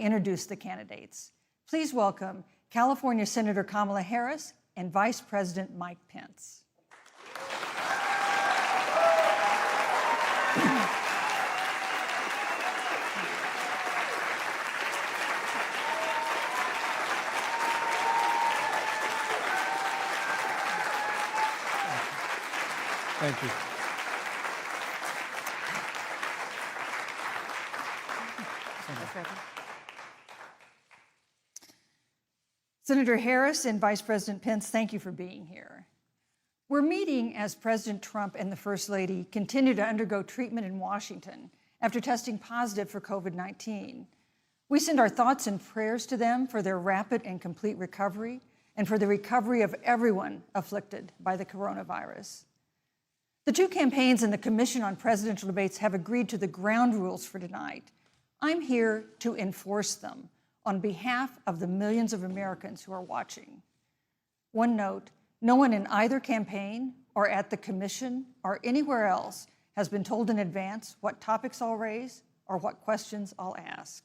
introduce the candidates. Please welcome California Senator Kamala Harris and Vice President Mike Pence. Thank you. Senator Harris and Vice President Pence, thank you for being here. We're meeting as President Trump and the First Lady continue to undergo treatment in Washington after testing positive for COVID-19. We send our thoughts and prayers to them for their rapid and complete recovery and for the recovery of everyone afflicted by the coronavirus. The two campaigns and the Commission on Presidential Debates have agreed to the ground rules for tonight. I'm here to enforce them on behalf of the millions of Americans who are watching. One note, no one in either campaign or at the Commission or anywhere else has been told in advance what topics I'll raise or what questions I'll ask.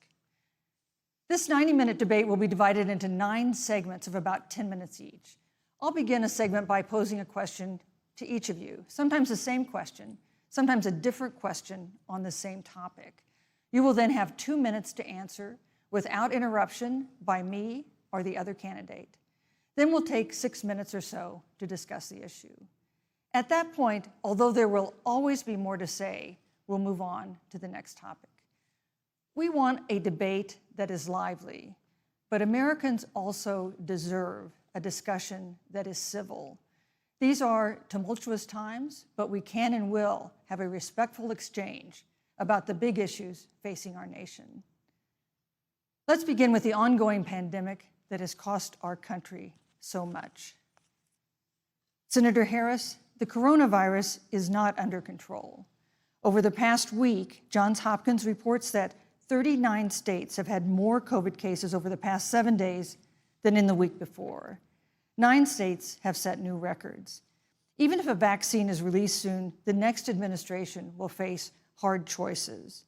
This 90-minute debate will be divided into 9 segments of about 10 minutes each. I'll begin a segment by posing a question to each of you, sometimes the same question, sometimes a different question on the same topic. You will then have 2 minutes to answer without interruption by me or the other candidate. Then we'll take 6 minutes or so to discuss the issue. At that point, although there will always be more to say, we'll move on to the next topic. We want a debate that is lively, but Americans also deserve a discussion that is civil. These are tumultuous times, but we can and will have a respectful exchange about the big issues facing our nation. Let's begin with the ongoing pandemic that has cost our country so much. Senator Harris, the coronavirus is not under control. Over the past week, Johns Hopkins reports that 39 states have had more COVID cases over the past 7 days than in the week before. 9 states have set new records. Even if a vaccine is released soon, the next administration will face hard choices.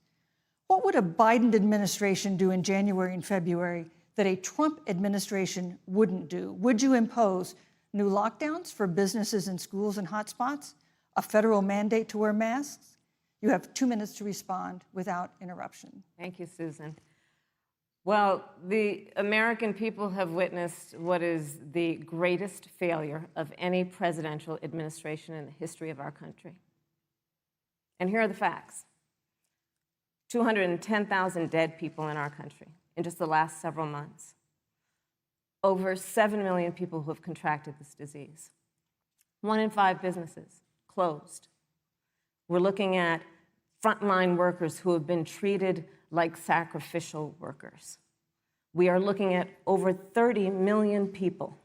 What would a Biden administration do in January and February that a Trump administration wouldn't do? Would you impose new lockdowns for businesses and schools and hotspots? A federal mandate to wear masks? You have 2 minutes to respond without interruption. Thank you, Susan. Well, the American people have witnessed what is the greatest failure of any presidential administration in the history of our country. And here are the facts. 210,000 dead people in our country in just the last several months. Over 7 million people who have contracted this disease. 1 in 5 businesses closed. We're looking at frontline workers who have been treated like sacrificial workers. We are looking at over 30 million people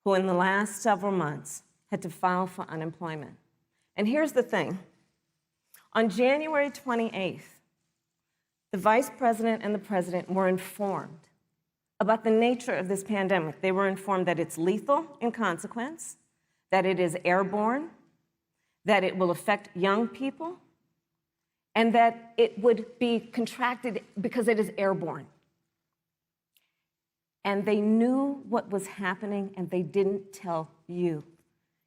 who in the last several months had to file for unemployment. And here's the thing. On January 28th, the Vice President and the President were informed about the nature of this pandemic. They were informed that it's lethal in consequence, that it is airborne, that it will affect young people, and that it would be contracted because it is airborne. And they knew what was happening, and they didn't tell you.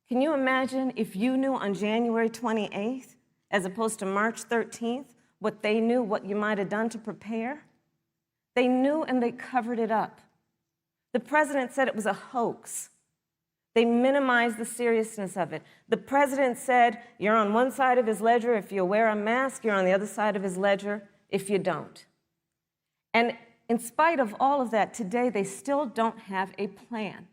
Can you imagine if you knew on January 28th, as opposed to March 13th, what they knew, what you might have done to prepare? They knew and they covered it up. The president said it was a hoax. They minimized the seriousness of it. The president said, you're on one side of his ledger if you wear a mask, you're on the other side of his ledger if you don't. And in spite of all of that, today they still don't have a plan.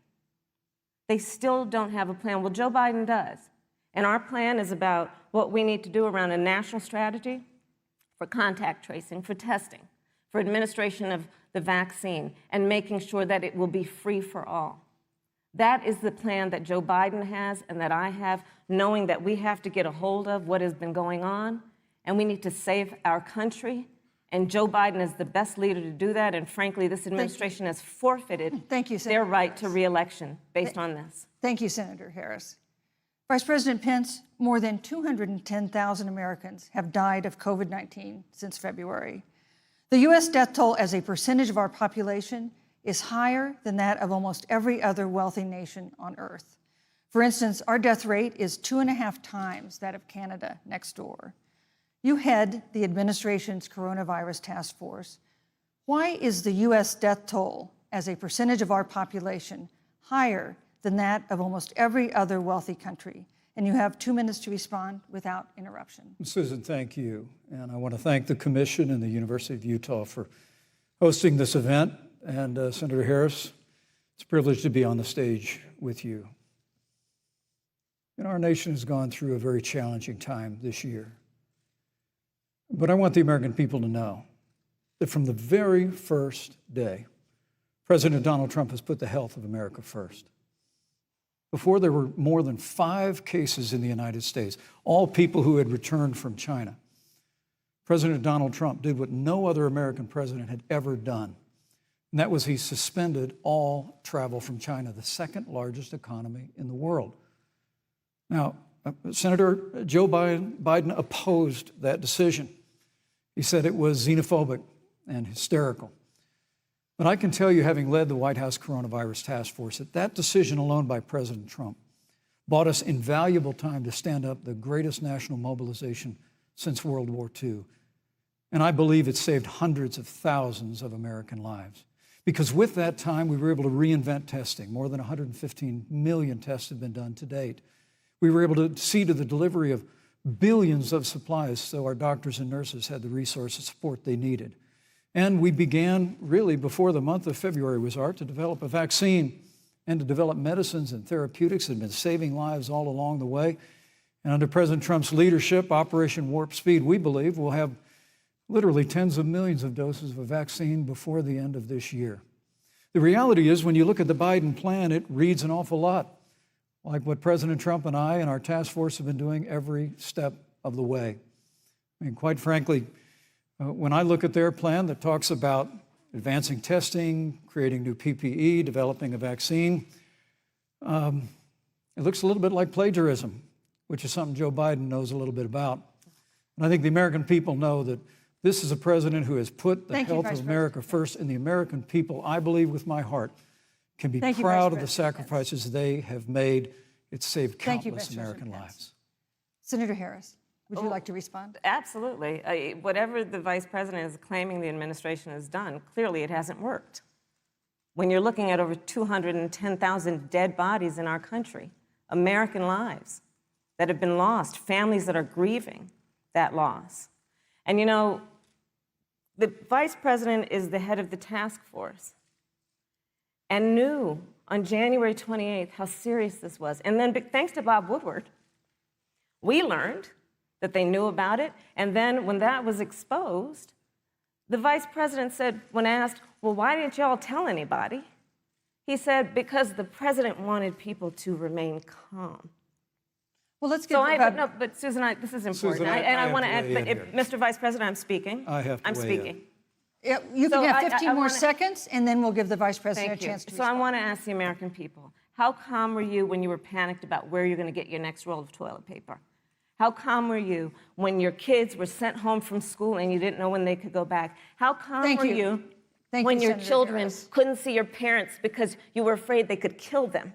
They still don't have a plan. Well, Joe Biden does. And our plan is about what we need to do around a national strategy for contact tracing, for testing, for administration of the vaccine, and making sure that it will be free for all. That is the plan that Joe Biden has and that I have, knowing that we have to get a hold of what has been going on, and we need to save our country. And Joe Biden is the best leader to do that, and frankly, this administration has forfeited their right to re-election based on this. Thank you, Senator Harris. Vice President Pence, more than 210,000 Americans have died of COVID-19 since February. The U.S. death toll as a percentage of our population is higher than that of almost every other wealthy nation on earth. For instance, our death rate is 2.5 times that of Canada next door. You head the administration's coronavirus task force. Why is the U.S. death toll as a percentage of our population higher than that of almost every other wealthy country? And you have 2 minutes to respond without interruption. Susan, thank you. And I want to thank the Commission and the University of Utah for hosting this event. And Senator Harris, it's a privilege to be on the stage with you. Our nation has gone through a very challenging time this year. But I want the American people to know that from the very first day, President Donald Trump has put the health of America first. Before, there were more than 5 cases in the United States, all people who had returned from China. President Donald Trump did what no other American president had ever done, and that was he suspended all travel from China, the second largest economy in the world. Now, Senator Joe Biden opposed that decision. He said it was xenophobic and hysterical. But I can tell you, having led the White House Coronavirus Task Force, that decision alone by President Trump bought us invaluable time to stand up the greatest national mobilization since World War II. And I believe it saved hundreds of thousands of American lives. Because with that time, we were able to reinvent testing. More than 115 million tests have been done to date. We were able to see to the delivery of billions of supplies so our doctors and nurses had the resources and support they needed. And we began, really, before the month of February was out, to develop a vaccine and to develop medicines and therapeutics that have been saving lives all along the way. And under President Trump's leadership, Operation Warp Speed, we believe, will have literally tens of millions of doses of a vaccine before the end of this year. The reality is, when you look at the Biden plan, it reads an awful lot like what President Trump and I and our task force have been doing every step of the way. I mean, quite frankly, when I look at their plan that talks about advancing testing, creating new PPE, developing a vaccine, it looks a little bit like plagiarism, which is something Joe Biden knows a little bit about. And I think the American people know that this is a president who has put the health of America first, and the American people, I believe with my heart, can be proud of the sacrifices they have made. It's saved countless American lives. Senator Harris, would you like to respond? Absolutely. Whatever the vice president is claiming the administration has done, clearly it hasn't worked. When you're looking at over 210,000 dead bodies in our country, American lives that have been lost, families that are grieving that loss. And you know, the vice president is the head of the task force and knew on January 28th how serious this was. And then thanks to Bob Woodward, we learned that they knew about it. And then when that was exposed, the vice president said, when asked, well, why didn't y'all tell anybody? He said, because the president wanted people to remain calm. Well, let's get no, but Susan, this is important. Susan, I want to add, but here. Mr. Vice President, I'm speaking. I have to I'm weigh speaking. in. Yeah, you can have 15 more wanna, seconds, and then we'll give the vice president Thank a chance to you. So respond. I want to ask the American people, how calm were you when you were panicked about where you're going to get your next roll of toilet paper? How calm were you when your kids were sent home from school and you didn't know when they could go back? How calm were you when your children couldn't see your parents because you were afraid they could kill them?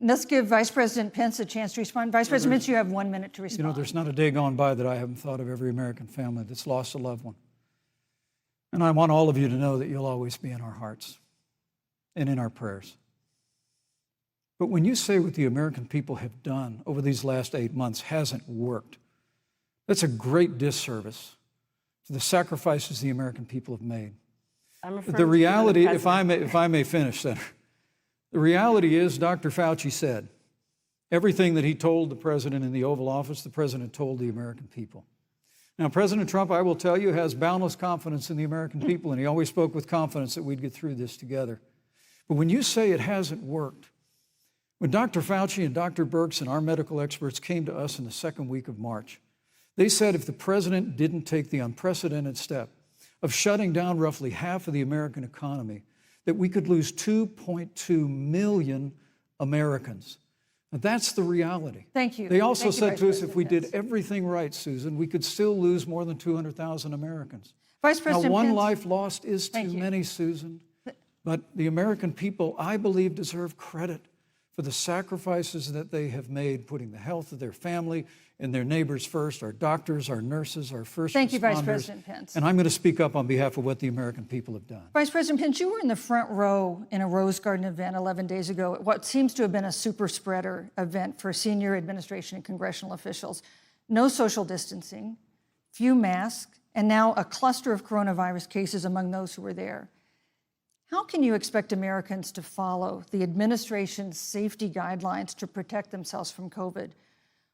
Let's give Vice President Pence a chance to respond. Vice President Pence, you have 1 minute to respond. You know, there's not a day gone by that I haven't thought of every American family that's lost a loved one. And I want all of you to know that you'll always be in our hearts and in our prayers. But when you say what the American people have done over these last 8 months hasn't worked, that's a great disservice to the sacrifices the American people have made. The reality, if I may finish, Senator, the reality is Dr. Fauci said everything that he told the president in the Oval Office, the president told the American people. Now, President Trump, I will tell you, has boundless confidence in the American people, and he always spoke with confidence that we'd get through this together. But when you say it hasn't worked, when Dr. Fauci and Dr. Birx and our medical experts came to us in the second week of March, they said if the president didn't take the unprecedented step of shutting down roughly half of the American economy, that we could lose 2.2 million Americans. Now, that's the reality. Thank you. They also said to us, President if we Pence. did everything right, Susan, we could still lose more than 200,000 Americans. Vice Now, President one Pence, life lost is too Thank you. many, Susan. But the American people, I believe, deserve credit for the sacrifices that they have made, putting the health of their family and their neighbors first, our doctors, our nurses, our first Thank you, Vice responders. President Pence. And I'm going to speak up on behalf of what the American people have done. Vice President Pence, you were in the front row in a Rose Garden event 11 days ago at what seems to have been a super spreader event for senior administration and congressional officials. No social distancing, few masks, and now a cluster of coronavirus cases among those who were there. How can you expect Americans to follow the administration's safety guidelines to protect themselves from COVID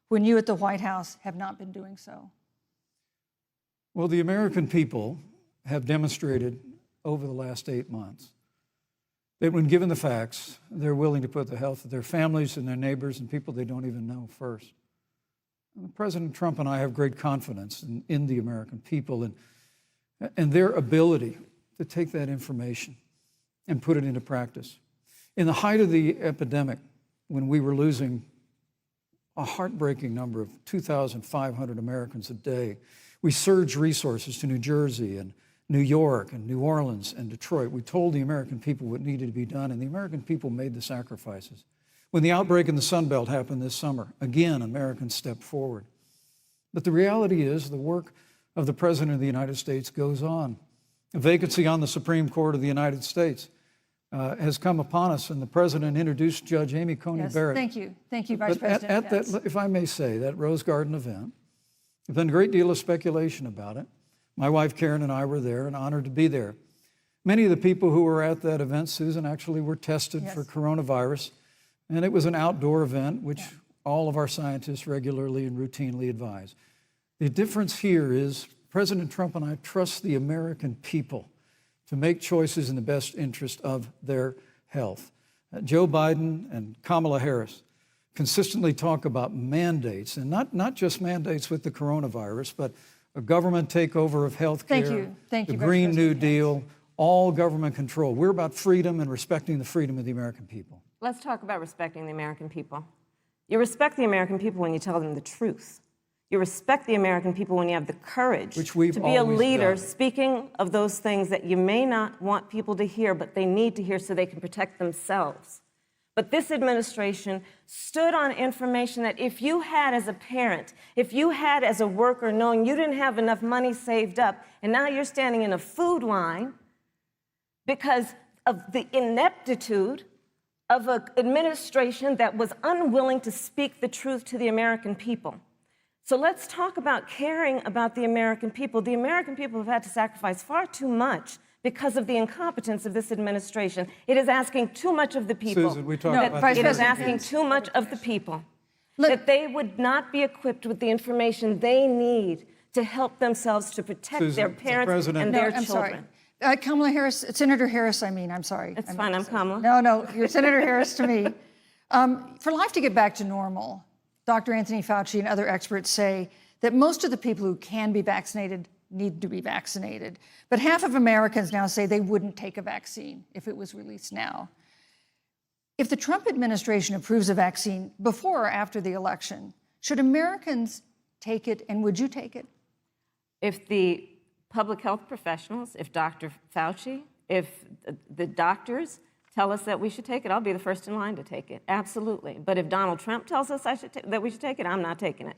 when you at the White House have not been doing so? Well, the American people have demonstrated over the last 8 months that when given the facts, they're willing to put the health of their families and their neighbors and people they don't even know first. President Trump and I have great confidence in the American people and their ability to take that information and put it into practice. In the height of the epidemic, when we were losing a heartbreaking number of 2,500 Americans a day, we surged resources to New Jersey and New York and New Orleans and Detroit. We told the American people what needed to be done, and the American people made the sacrifices. When the outbreak in the Sun Belt happened this summer, again, Americans stepped forward. But the reality is the work of the President of the United States goes on. A vacancy on the Supreme Court of the United States has come upon us, and the President introduced Judge Amy Coney Barrett. Thank you. Thank you, Vice But President Pence. that, if I may say, that Rose Garden event, there's been a great deal of speculation about it. My wife Karen and I were there and honored to be there. Many of the people who were at that event, Susan, actually were tested for coronavirus, and it was an outdoor event, which all of our scientists regularly and routinely advise. The difference here is President Trump and I trust the American people to make choices in the best interest of their health. Joe Biden and Kamala Harris consistently talk about mandates, and not just mandates with the coronavirus, but a government takeover of health care, Thank you, the Vice Green New President Deal, all government control. We're about freedom and respecting the freedom of the American people. Let's talk about respecting the American people. You respect the American people when you tell them the truth. You respect the American people when you have the courage Which we've to be a always leader, done. speaking of those things that you may not want people to hear, but they need to hear so they can protect themselves. But this administration stood on information that if you had as a parent, if you had as a worker, knowing you didn't have enough money saved up, and now you're standing in a food line because of the ineptitude of an administration that was unwilling to speak the truth to the American people. So let's talk about caring about the American people. The American people have had to sacrifice far too much because of the incompetence of this administration. It is asking too much of the people. Susan, we talked about Vice It is President asking too much of the people. Look- That they would not be equipped with the information they need to help themselves to protect Susan, their the parents President- and No, their I'm children. sorry. Kamala Harris, Senator Harris, I'm sorry. It's fine, I'm Kamala. No, you're Senator Harris to me. For life to get back to normal, Dr. Anthony Fauci and other experts say that most of the people who can be vaccinated need to be vaccinated. But half of Americans now say they wouldn't take a vaccine if it was released now. If the Trump administration approves a vaccine before or after the election, should Americans take it, and would you take it? If the public health professionals, if Dr. Fauci, if the doctors tell us that we should take it, I'll be the first in line to take it, absolutely. But if Donald Trump tells us that we should take it, I'm not taking it.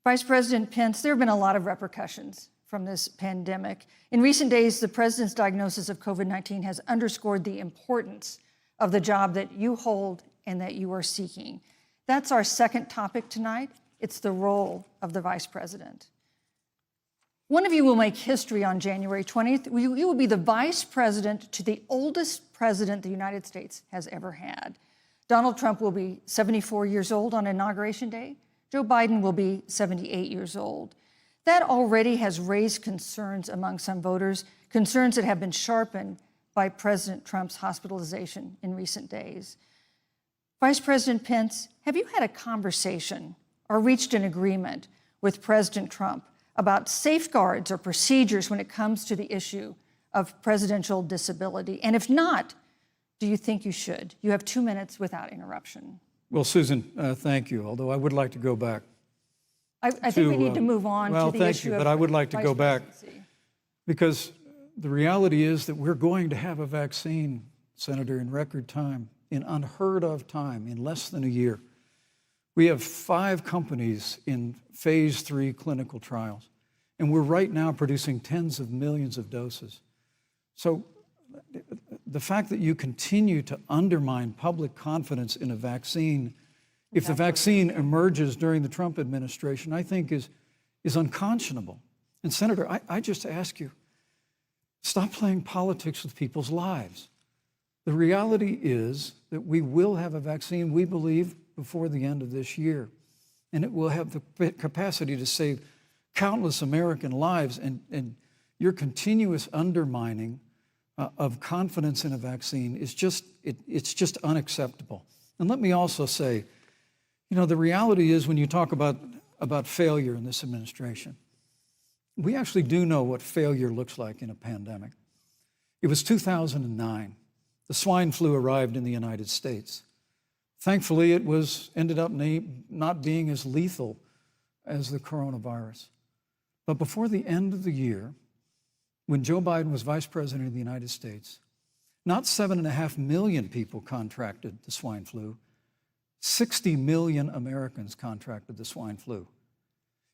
Vice President Pence, there have been a lot of repercussions from this pandemic. In recent days, the president's diagnosis of COVID-19 has underscored the importance of the job that you hold and that you are seeking. That's our second topic tonight. It's the role of the vice president. One of you will make history on January 20th. You will be the vice president to the oldest president the United States has ever had. Donald Trump will be 74 years old on Inauguration Day. Joe Biden will be 78 years old. That already has raised concerns among some voters, concerns that have been sharpened by President Trump's hospitalization in recent days. Vice President Pence, have you had a conversation or reached an agreement with President Trump about safeguards or procedures when it comes to the issue of presidential disability? And if not, do you think you should? You have 2 minutes without interruption. Well, Susan, thank you, although I would like to go back. I think we need to move on well, to the thank issue you, of but I would like to vice go back presidency. Because the reality is that we're going to have a vaccine, Senator, in record time, in unheard of time, in less than a year. We have 5 companies in phase 3 clinical trials, and we're right now producing tens of millions of doses. So the fact that you continue to undermine public confidence in a vaccine, if the vaccine emerges during the Trump administration, I think is unconscionable. And Senator, I just ask you, stop playing politics with people's lives. The reality is that we will have a vaccine, we believe, before the end of this year. And it will have the capacity to save countless American lives. And your continuous undermining of confidence in a vaccine is it's just unacceptable. And let me also say, the reality is when you talk about failure in this administration, we actually do know what failure looks like in a pandemic. It was 2009. The swine flu arrived in the United States. Thankfully, it ended up not being as lethal as the coronavirus. But before the end of the year, when Joe Biden was vice president of the United States, not 7.5 million people contracted the swine flu, 60 million Americans contracted the swine flu.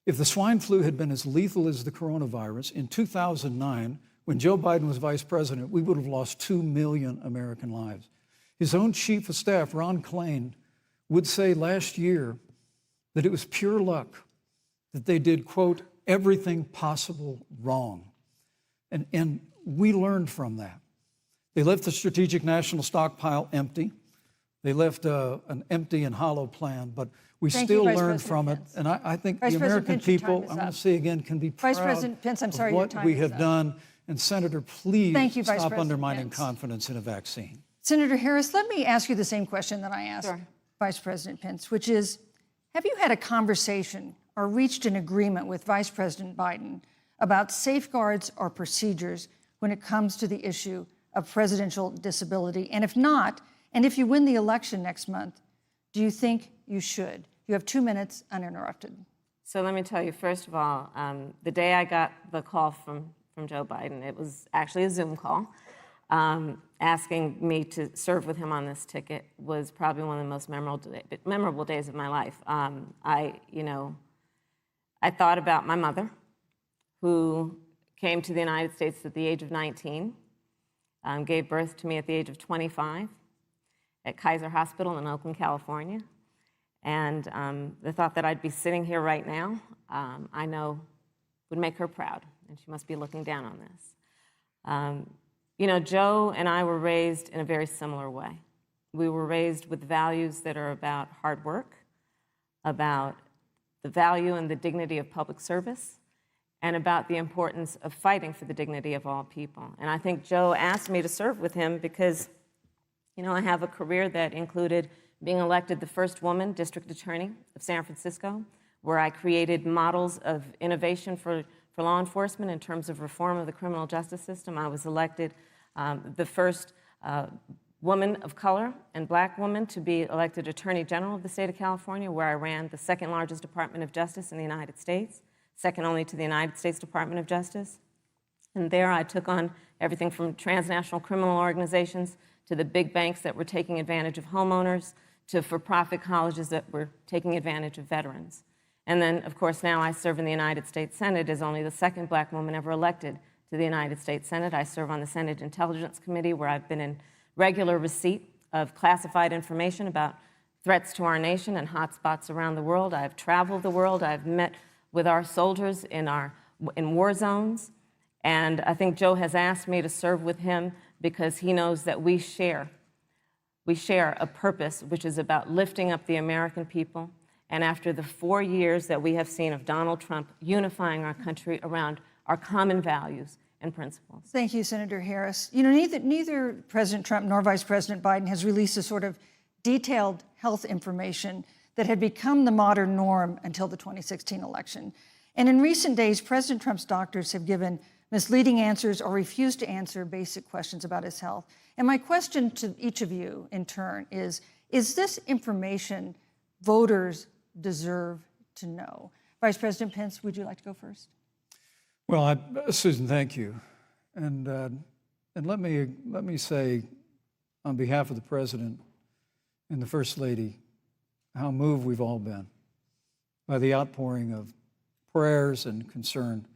If the swine flu had been as lethal as the coronavirus, in 2009, when Joe Biden was vice president, we would have lost 2 million American lives. His own chief of staff, Ron Klain, would say last year that it was pure luck that they did, quote, everything possible wrong. And we learned from that. They left the strategic national stockpile empty. They left an empty and hollow plan, but we still learned from it. And I think the American people, I'm going to say again, can be proud of what we have done. And Senator, please stop undermining confidence in a vaccine. Senator Harris, let me ask you the same question that I asked Vice President Pence, which is, have you had a conversation or reached an agreement with Vice President Biden about safeguards or procedures when it comes to the issue of presidential disability? And if not, and if you win the election next month, do you think you should? You have 2 minutes uninterrupted. So let me tell you, first of all, the day I got the call from Joe Biden, it was actually a Zoom call, asking me to serve with him on this ticket was probably one of the most memorable days of my life. I thought about my mother, who came to the United States at the age of 19, gave birth to me at the age of 25 at Kaiser Hospital in Oakland, California. And the thought that I'd be sitting here right now, I know would make her proud, and she must be looking down on this. Joe and I were raised in a very similar way. We were raised with values that are about hard work, about the value and the dignity of public service, and about the importance of fighting for the dignity of all people. And I think Joe asked me to serve with him because, I have a career that included being elected the first woman district attorney of San Francisco, where I created models of innovation for law enforcement in terms of reform of the criminal justice system. I was elected the first woman of color and black woman to be elected Attorney General of the state of California, where I ran the second largest Department of Justice in the United States, second only to the United States Department of Justice. And there I took on everything from transnational criminal organizations to the big banks that were taking advantage of homeowners, to for-profit colleges that were taking advantage of veterans. And then, of course, now I serve in the United States Senate as only the second black woman ever elected to the United States Senate. I serve on the Senate Intelligence Committee, where I've been in regular receipt of classified information about threats to our nation and hotspots around the world. I've traveled the world. I've met with our soldiers in war zones. And I think Joe has asked me to serve with him because he knows that we share a purpose which is about lifting up the American people. And after the 4 years that we have seen of Donald Trump unifying our country around our common values and principles. Thank you, Senator Harris. Neither President Trump nor Vice President Biden has released a sort of detailed health information that had become the modern norm until the 2016 election. And in recent days, President Trump's doctors have given misleading answers or refused to answer basic questions about his health. And my question to each of you in turn is this information voters deserve to know? Vice President Pence, would you like to go first? Well, Susan, thank you. And let me say, on behalf of the President and the First Lady, how moved we've all been by the outpouring of prayers and concern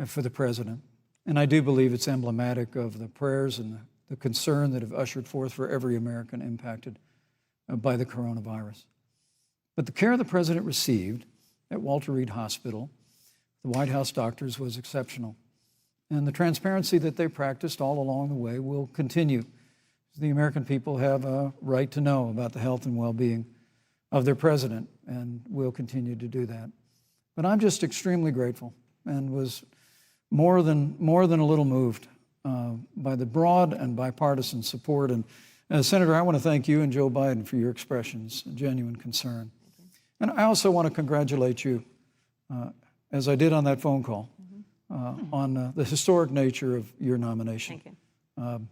for the President. And I do believe it's emblematic of the prayers and the concern that have ushered forth for every American impacted by the coronavirus. But the care the President received at Walter Reed Hospital, the White House doctors, was exceptional. And the transparency that they practiced all along the way will continue. The American people have a right to know about the health and well-being of their president, and will continue to do that. But I'm just extremely grateful and was more than a little moved by the broad and bipartisan support. And Senator, I want to thank you and Joe Biden for your expressions of genuine concern. And I also want to congratulate you, as I did on that phone call, on the historic nature of your nomination. Thank you.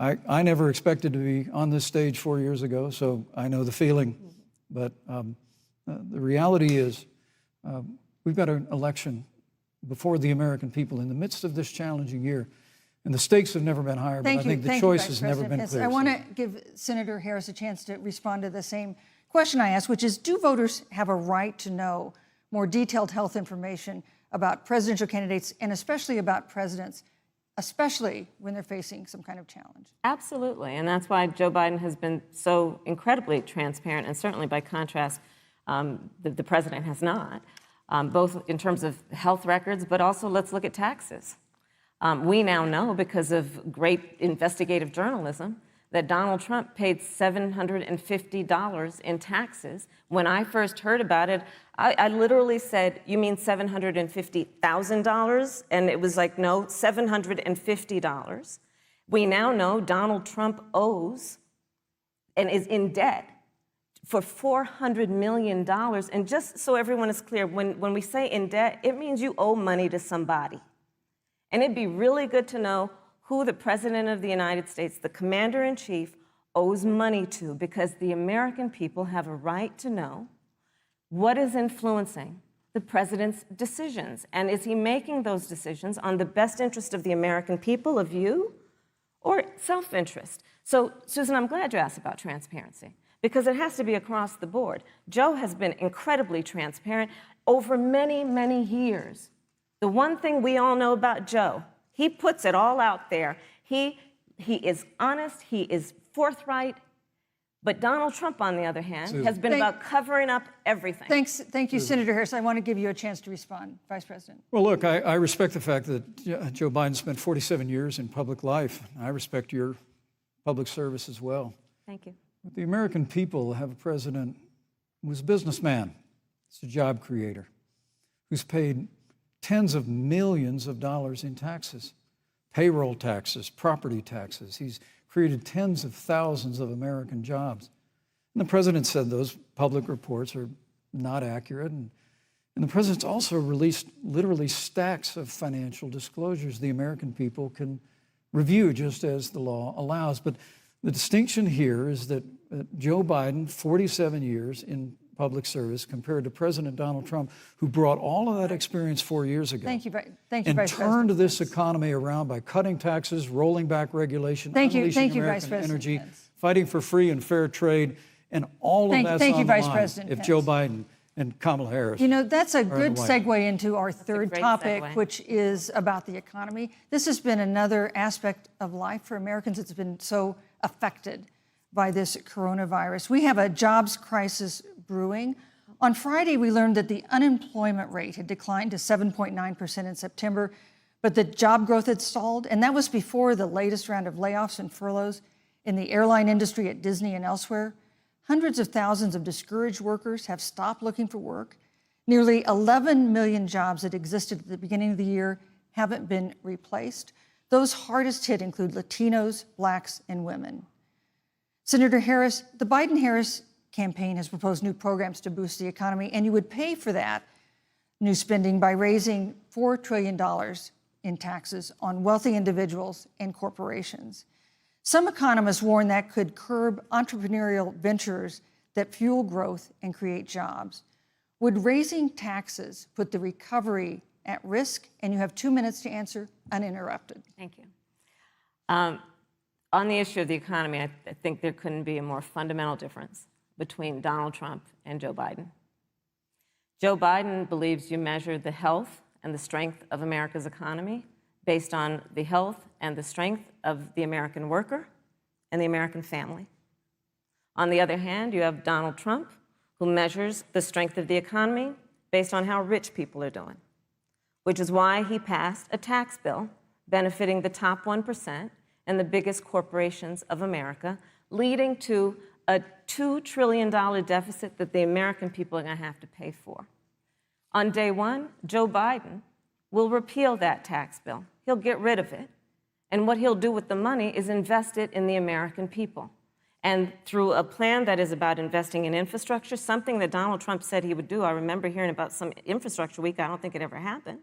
I never expected to be on this stage 4 years ago, so I know the feeling. But the reality is we've got an election before the American people in the midst of this challenging year. And the stakes have never been higher, but I think the choice has never been clearer. I want to give Senator Harris a chance to respond to the same question I asked, which is, do voters have a right to know more detailed health information about presidential candidates and especially about presidents, especially when they're facing some kind of challenge? Absolutely, and that's why Joe Biden has been so incredibly transparent, and certainly by contrast, the president has not, both in terms of health records, but also let's look at taxes. We now know, because of great investigative journalism, that Donald Trump paid $750 in taxes. When I first heard about it, I literally said, "You mean $750,000? And it was like, no, $750. We now know Donald Trump owes and is in debt for $400 million. And just so everyone is clear, when we say in debt, it means you owe money to somebody. And it'd be really good to know who the President of the United States, the Commander-in-Chief, owes money to, because the American people have a right to know what is influencing the President's decisions. And is he making those decisions on the best interest of the American people, of you, or self-interest? So, Susan, I'm glad you asked about transparency, because it has to be across the board. Joe has been incredibly transparent over many, many years. The one thing we all know about Joe, he puts it all out there. He is honest, he is forthright. But Donald Trump, on the other hand, has been about covering up everything. Thank you, Senator Harris. I want to give you a chance to respond, Vice President. Well, look, I respect the fact that Joe Biden spent 47 years in public life. I respect your public service as well. Thank you. But the American people have a president who's a businessman, he's a job creator, who's paid tens of millions of dollars in taxes, payroll taxes, property taxes. He's created tens of thousands of American jobs. And the president said those public reports are not accurate. And the president's also released literally stacks of financial disclosures the American people can review just as the law allows. But the distinction here is that Joe Biden, 47 years in public service, compared to President Donald Trump, who brought all of that experience 4 years ago. Thank you, Vice and President. turned this economy around by cutting taxes, rolling back regulation, unleashing American energy, fighting for free and fair trade, and all of that's on the line if Joe Biden and Kamala Harris. You know, that's a good segue into our third topic, which is about the economy. This has been another aspect of life for Americans that's been so affected by this coronavirus. We have a jobs crisis brewing. On Friday, we learned that the unemployment rate had declined to 7.9% in September, but the job growth had stalled, and that was before the latest round of layoffs and furloughs in the airline industry at Disney and elsewhere. Hundreds of thousands of discouraged workers have stopped looking for work. Nearly 11 million jobs that existed at the beginning of the year haven't been replaced. Those hardest hit include Latinos, Blacks, and women. Senator Harris, the Biden-Harris campaign has proposed new programs to boost the economy, and you would pay for that new spending by raising $4 trillion in taxes on wealthy individuals and corporations. Some economists warn that could curb entrepreneurial ventures that fuel growth and create jobs. Would raising taxes put the recovery at risk, and you have 2 minutes to answer uninterrupted. Thank you. On the issue of the economy, I think there couldn't be a more fundamental difference between Donald Trump and Joe Biden. Joe Biden believes you measure the health and the strength of America's economy based on the health and the strength of the American worker and the American family. On the other hand, you have Donald Trump, who measures the strength of the economy based on how rich people are doing, which is why he passed a tax bill benefiting the top 1% and the biggest corporations of America, leading to a $2 trillion deficit that the American people are going to have to pay for. On day one, Joe Biden will repeal that tax bill. He'll get rid of it. And what he'll do with the money is invest it in the American people. And through a plan that is about investing in infrastructure, something that Donald Trump said he would do. I remember hearing about some infrastructure week. I don't think it ever happened.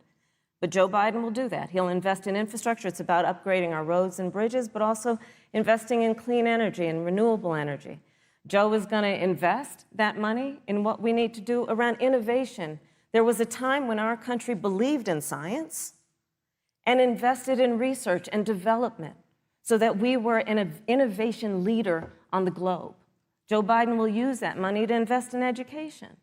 But Joe Biden will do that. He'll invest in infrastructure. It's about upgrading our roads and bridges, but also investing in clean energy and renewable energy. Joe is going to invest that money in what we need to do around innovation. There was a time when our country believed in science and invested in research and development so that we were an innovation leader on the globe. Joe Biden will use that money to invest in education.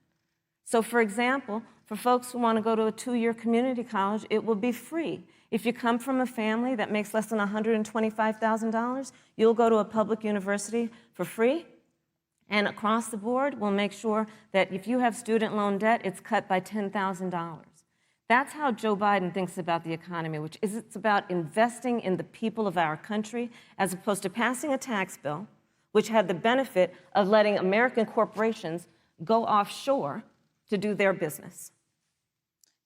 So, for example, for folks who want to go to a 2-year community college, it will be free. If you come from a family that makes less than $125,000, you'll go to a public university for free. And across the board, we'll make sure that if you have student loan debt, it's cut by $10,000. That's how Joe Biden thinks about the economy, which is it's about investing in the people of our country as opposed to passing a tax bill, which had the benefit of letting American corporations go offshore to do their business.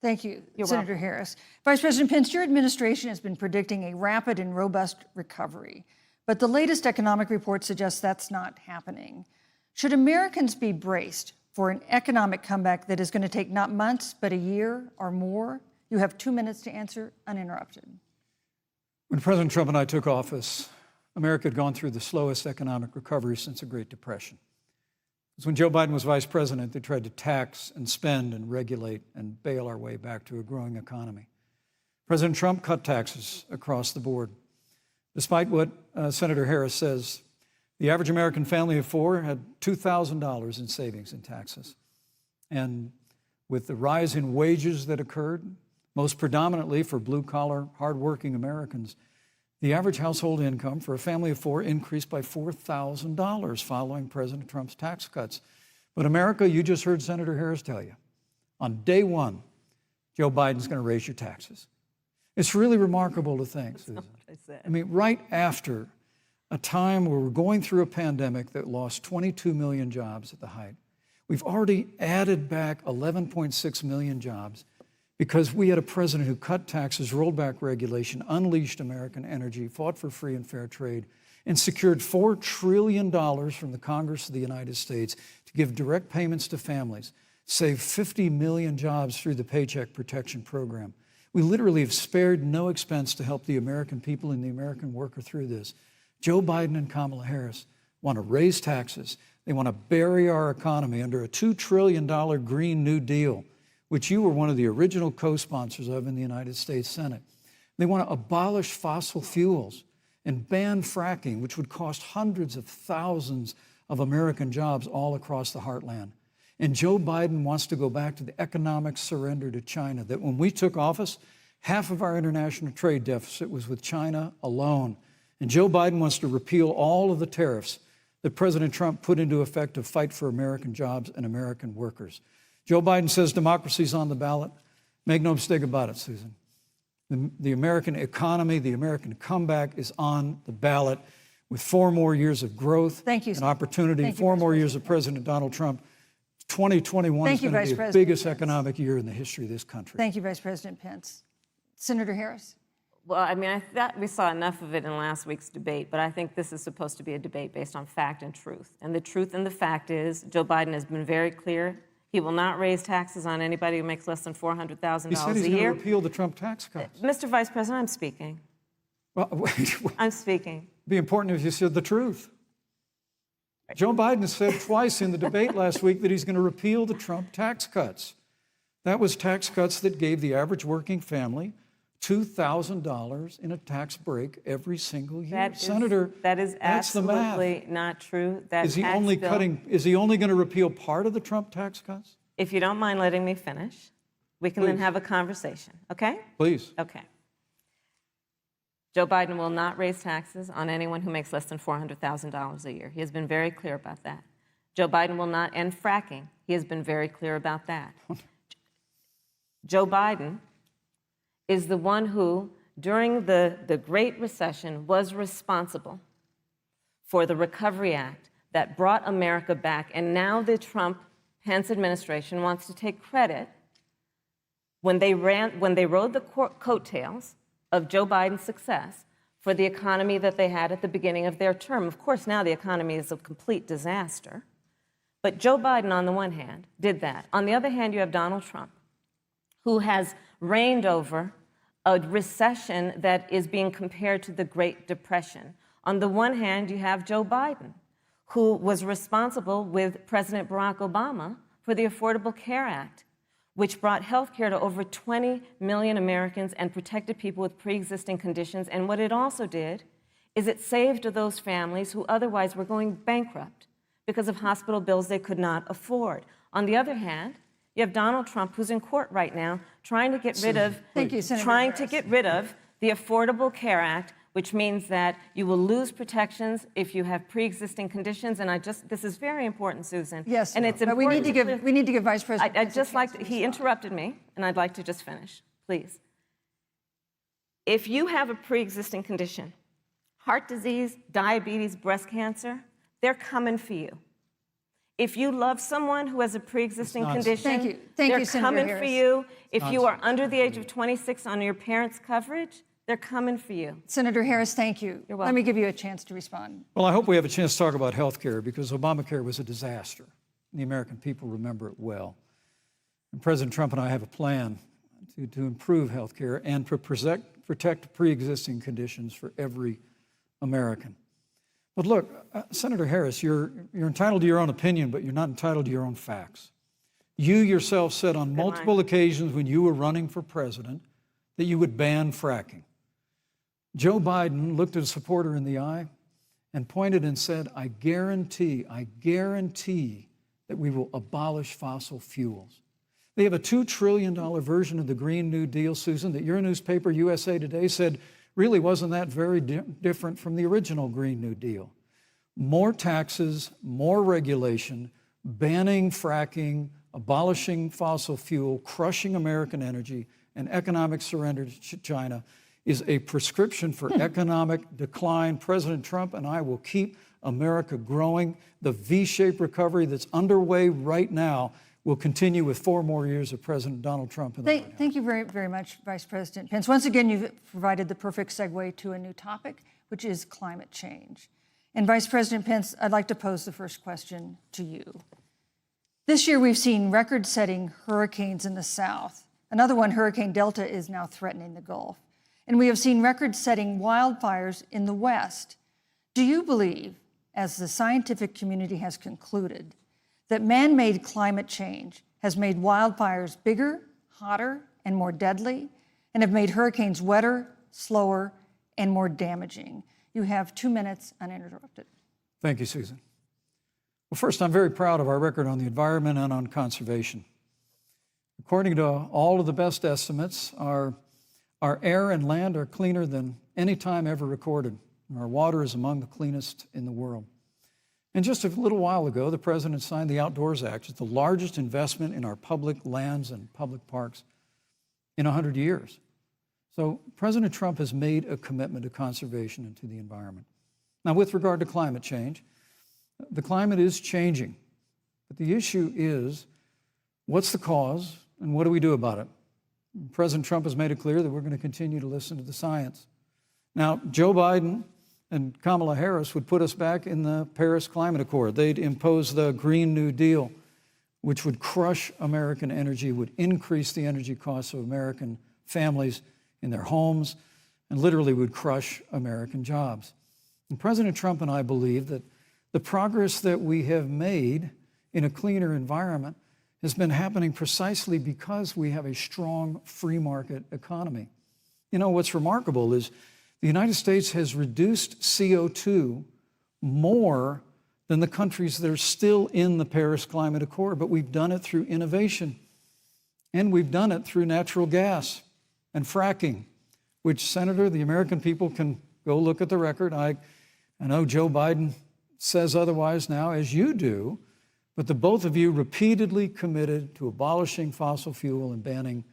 Thank you, You're Senator welcome. Harris. Vice President Pence, your administration has been predicting a rapid and robust recovery, but the latest economic report suggests that's not happening. Should Americans be braced for an economic comeback that is going to take not months, but a year or more? You have 2 minutes to answer uninterrupted. When President Trump and I took office, America had gone through the slowest economic recovery since the Great Depression. Because when Joe Biden was vice president, they tried to tax and spend and regulate and bail our way back to a growing economy. President Trump cut taxes across the board. Despite what Senator Harris says, the average American family of 4 had $2,000 in savings in taxes. And with the rise in wages that occurred, most predominantly for blue-collar, hardworking Americans, the average household income for a family of 4 increased by $4,000 following President Trump's tax cuts. But America, you just heard Senator Harris tell you, on day one, Joe Biden's going to raise your taxes. It's really remarkable to think, Susan. I mean, right after a time where we're going through a pandemic that lost 22 million jobs at the height, we've already added back 11.6 million jobs because we had a president who cut taxes, rolled back regulation, unleashed American energy, fought for free and fair trade, and secured $4 trillion from the Congress of the United States to give direct payments to families, saved 50 million jobs through the Paycheck Protection Program. We literally have spared no expense to help the American people and the American worker through this. Joe Biden and Kamala Harris want to raise taxes. They want to bury our economy under a $2 trillion Green New Deal, which you were one of the original co-sponsors of in the United States Senate. They want to abolish fossil fuels and ban fracking, which would cost hundreds of thousands of American jobs all across the heartland. And Joe Biden wants to go back to the economic surrender to China, that when we took office, half of our international trade deficit was with China alone. And Joe Biden wants to repeal all of the tariffs that President Trump put into effect to fight for American jobs and American workers. Joe Biden says democracy's on the ballot. Make no mistake about it, Susan. The American economy, the American comeback is on the ballot with 4 more years of growth and opportunity, 4 more years of President Donald Trump. 2021 is going to be the biggest economic year in the history of this country. Thank you, Vice President Pence. Senator Harris. Well, I mean, I thought we saw enough of it in last week's debate, but I think this is supposed to be a debate based on fact and truth. And the truth and the fact is, Joe Biden has been very clear. He will not raise taxes on anybody who makes less than $400,000 a year. He said he's going to repeal the Trump tax cuts. Mr. Vice President, I'm speaking. Well, I'm speaking. It'd be important if you said the truth. Joe Biden said twice in the debate last week that he's going to repeal the Trump tax cuts. That was tax cuts that gave the average working family $2,000 in a tax break every single year. Senator, that is that's the math. absolutely not true. That Is he tax only bill- cutting? Is he only going to repeal part of the Trump tax cuts? If you don't mind letting me finish, we can then Please. have a conversation, okay? Please. Okay. Joe Biden will not raise taxes on anyone who makes less than $400,000 a year. He has been very clear about that. Joe Biden will not end fracking. He has been very clear about that. Joe Biden is the one who, during the Great Recession, was responsible for the Recovery Act that brought America back. And now the Trump-Pence administration wants to take credit when they rode the coattails of Joe Biden's success for the economy that they had at the beginning of their term. Of course, now the economy is a complete disaster. But Joe Biden, on the one hand, did that. On the other hand, you have Donald Trump, who has reigned over a recession that is being compared to the Great Depression. On the one hand, you have Joe Biden, who was responsible with President Barack Obama for the Affordable Care Act, which brought health care to over 20 million Americans and protected people with pre-existing conditions. And what it also did is it saved those families who otherwise were going bankrupt because of hospital bills they could not afford. On the other hand, you have Donald Trump, who's in court right now, trying to get rid of the Affordable Care Act, which means that you will lose protections if you have pre-existing conditions. And this is very important, Susan. Yes, and it's but we important need to give Vice President. I'd just like to, he interrupted me, and I'd like to just finish, please. If you have a pre-existing condition, heart disease, diabetes, breast cancer, they're coming for you. If you love someone who has a pre-existing condition, they're coming for you. If you are under the age of 26 on your parents' coverage, they're coming for you. Senator Harris, thank you. You're Let welcome. me give you a chance to respond. Well, I hope we have a chance to talk about health care because Obamacare was a disaster. The American people remember it well. And President Trump and I have a plan to improve health care and to protect pre-existing conditions for every American. But look, Senator Harris, you're entitled to your own opinion, but you're not entitled to your own facts. You yourself said on multiple occasions when you were running for president that you would ban fracking. Joe Biden looked at a supporter in the eye and pointed and said, I guarantee that we will abolish fossil fuels. They have a $2 trillion version of the Green New Deal, Susan, that your newspaper, USA Today, said really wasn't that very different from the original Green New Deal. More taxes, more regulation, banning fracking, abolishing fossil fuel, crushing American energy, and economic surrender to China is a prescription for economic decline. President Trump and I will keep America growing. The V-shaped recovery that's underway right now will continue with 4 more years of President Donald Trump in the White House. Thank you very, very much, Vice President Pence. Once again, you've provided the perfect segue to a new topic, which is climate change. And Vice President Pence, I'd like to pose the first question to you. This year, we've seen record-setting hurricanes in the South. Another one, Hurricane Delta, is now threatening the Gulf. And we have seen record-setting wildfires in the West. Do you believe, as the scientific community has concluded, that man-made climate change has made wildfires bigger, hotter, and more deadly, and have made hurricanes wetter, slower, and more damaging? You have 2 minutes uninterrupted. Thank you, Susan. Well, first, I'm very proud of our record on the environment and on conservation. According to all of the best estimates, our air and land are cleaner than any time ever recorded. Our water is among the cleanest in the world. And just a little while ago, the President signed the Outdoors Act. It's the largest investment in our public lands and public parks in 100 years. So President Trump has made a commitment to conservation and to the environment. Now, with regard to climate change, the climate is changing. But the issue is, what's the cause and what do we do about it? President Trump has made it clear that we're going to continue to listen to the science. Now, Joe Biden and Kamala Harris would put us back in the Paris Climate Accord. They'd impose the Green New Deal, which would crush American energy, would increase the energy costs of American families in their homes, and literally would crush American jobs. And President Trump and I believe that the progress that we have made in a cleaner environment has been happening precisely because we have a strong free market economy. You know, what's remarkable is the United States has reduced CO2 more than the countries that are still in the Paris Climate Accord, but we've done it through innovation, and we've done it through natural gas and fracking, which, Senator, the American people can go look at the record. I know Joe Biden says otherwise now, as you do, but the both of you repeatedly committed to abolishing fossil fuel and banning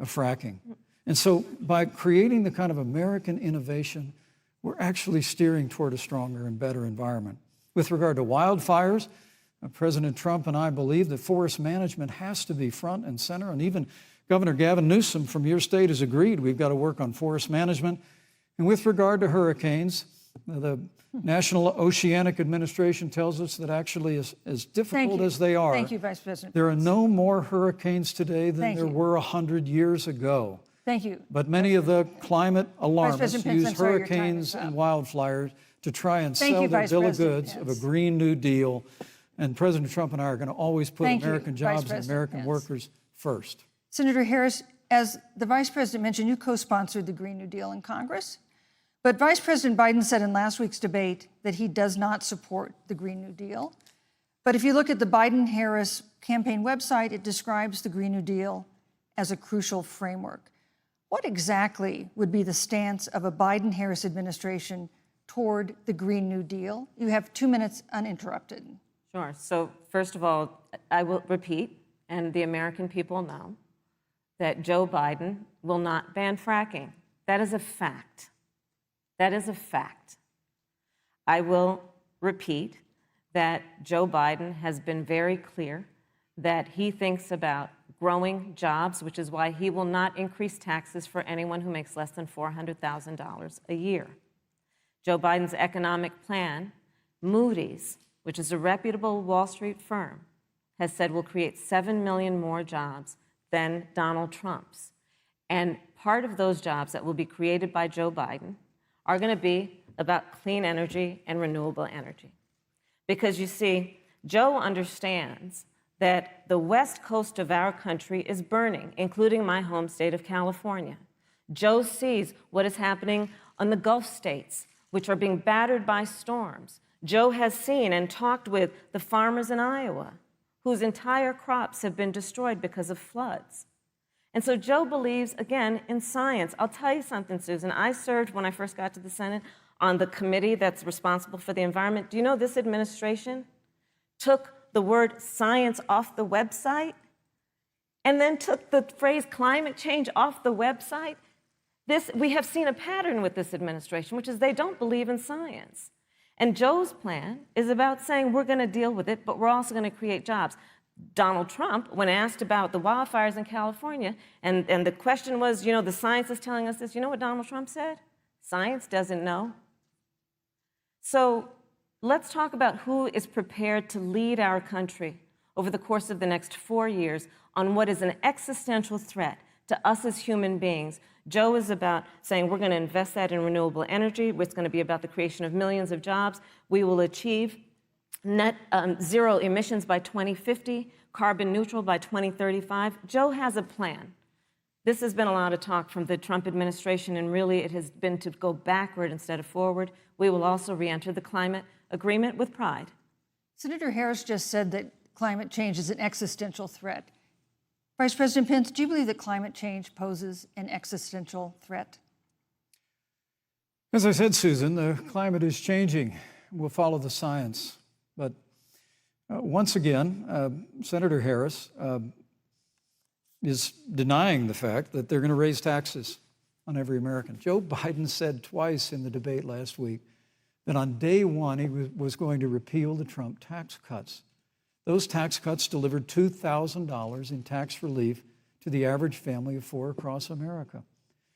fracking. And so by creating the kind of American innovation, we're actually steering toward a stronger and better environment. With regard to wildfires, President Trump and I believe that forest management has to be front and center, and even Governor Gavin Newsom from your state has agreed we've got to work on forest management. And with regard to hurricanes, the National Oceanic Administration tells us that actually as difficult as they are, Thank you, Vice President. there are no more hurricanes today than there were 100 years ago. Thank you. But many of the climate alarmists President Pence, I'm use sorry, your time hurricanes is up. and wildfires to try and Thank sell you, their Vice bill of President goods of a Pence. Green New Deal. And President Trump and I are going to always put Thank you, American Vice jobs and President American Pence. workers first. Senator Harris, as the Vice President mentioned, you co-sponsored the Green New Deal in Congress. But Vice President Biden said in last week's debate that he does not support the Green New Deal. But if you look at the Biden-Harris campaign website, it describes the Green New Deal as a crucial framework. What exactly would be the stance of a Biden-Harris administration toward the Green New Deal? You have 2 minutes uninterrupted. Sure. So first of all, I will repeat, and the American people know, that Joe Biden will not ban fracking. That is a fact. That is a fact. I will repeat that Joe Biden has been very clear that he thinks about growing jobs, which is why he will not increase taxes for anyone who makes less than $400,000 a year. Joe Biden's economic plan, Moody's, which is a reputable Wall Street firm, has said will create 7 million more jobs than Donald Trump's. And part of those jobs that will be created by Joe Biden are going to be about clean energy and renewable energy. Because you see, Joe understands that the west coast of our country is burning, including my home state of California. Joe sees what is happening on the Gulf states, which are being battered by storms. Joe has seen and talked with the farmers in Iowa, whose entire crops have been destroyed because of floods. And so Joe believes, again, in science. I'll tell you something, Susan. I served, when I first got to the Senate, on the committee that's responsible for the environment. Do you know this administration took the word science off the website and then took the phrase climate change off the website? We have seen a pattern with this administration, which is they don't believe in science. And Joe's plan is about saying we're going to deal with it, but we're also going to create jobs. Donald Trump, when asked about the wildfires in California, and the question was, you know, the science is telling us this, you know what Donald Trump said? Science doesn't know. So let's talk about who is prepared to lead our country over the course of the next 4 years on what is an existential threat to us as human beings. Joe is about saying we're going to invest that in renewable energy. It's going to be about the creation of millions of jobs. We will achieve net zero emissions by 2050, carbon neutral by 2035. Joe has a plan. This has been a lot of talk from the Trump administration, and really it has been to go backward instead of forward. We will also re-enter the climate agreement with pride. Senator Harris just said that climate change is an existential threat. Vice President Pence, do you believe that climate change poses an existential threat? As I said, Susan, the climate is changing. We'll follow the science. But once again, Senator Harris is denying the fact that they're going to raise taxes on every American. Joe Biden said twice in the debate last week that on day one he was going to repeal the Trump tax cuts. Those tax cuts delivered $2,000 in tax relief to the average family of four across America.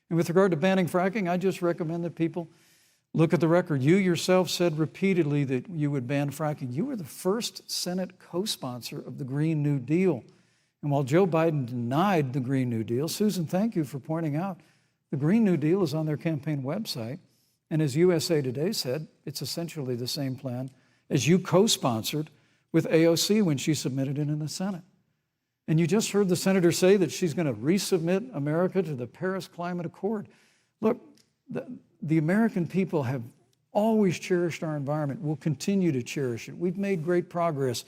And with regard to banning fracking, I just recommend that people look at the record. You yourself said repeatedly that you would ban fracking. You were the first Senate co-sponsor of the Green New Deal. And while Joe Biden denied the Green New Deal, Susan, thank you for pointing out, the Green New Deal is on their campaign website. And as USA Today said, it's essentially the same plan as you co-sponsored with AOC when she submitted it in the Senate. And you just heard the senator say that she's going to resubmit America to the Paris Climate Accord. Look, the American people have always cherished our environment. We'll continue to cherish it. We've made great progress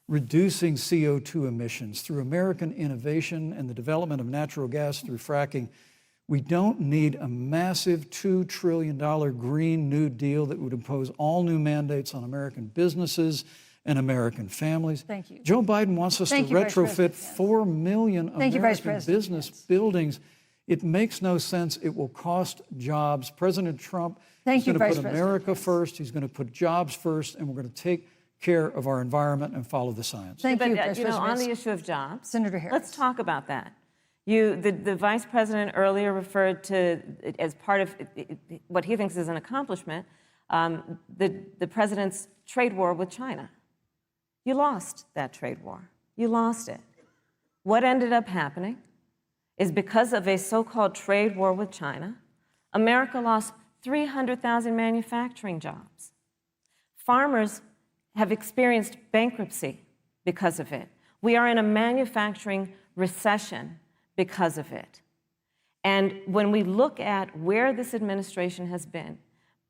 reducing CO2 emissions through American innovation and the development of natural gas through fracking. We don't need a massive $2 trillion Green New Deal that would impose all new mandates on American businesses and American families. Thank you. Joe Biden wants us to retrofit 4 million American business buildings. It makes no sense. It will cost jobs. President Trump is going to put America first. He's going to put jobs first, and we're going to take care of our environment and follow the science. Thank you, But, on the issue of jobs, Senator Harris. Let's talk about that. The vice president earlier referred to, as part of what he thinks is an accomplishment, the president's trade war with China. You lost that trade war. You lost it. What ended up happening is because of a so-called trade war with China, America lost 300,000 manufacturing jobs. Farmers have experienced bankruptcy because of it. We are in a manufacturing recession because of it. And when we look at where this administration has been,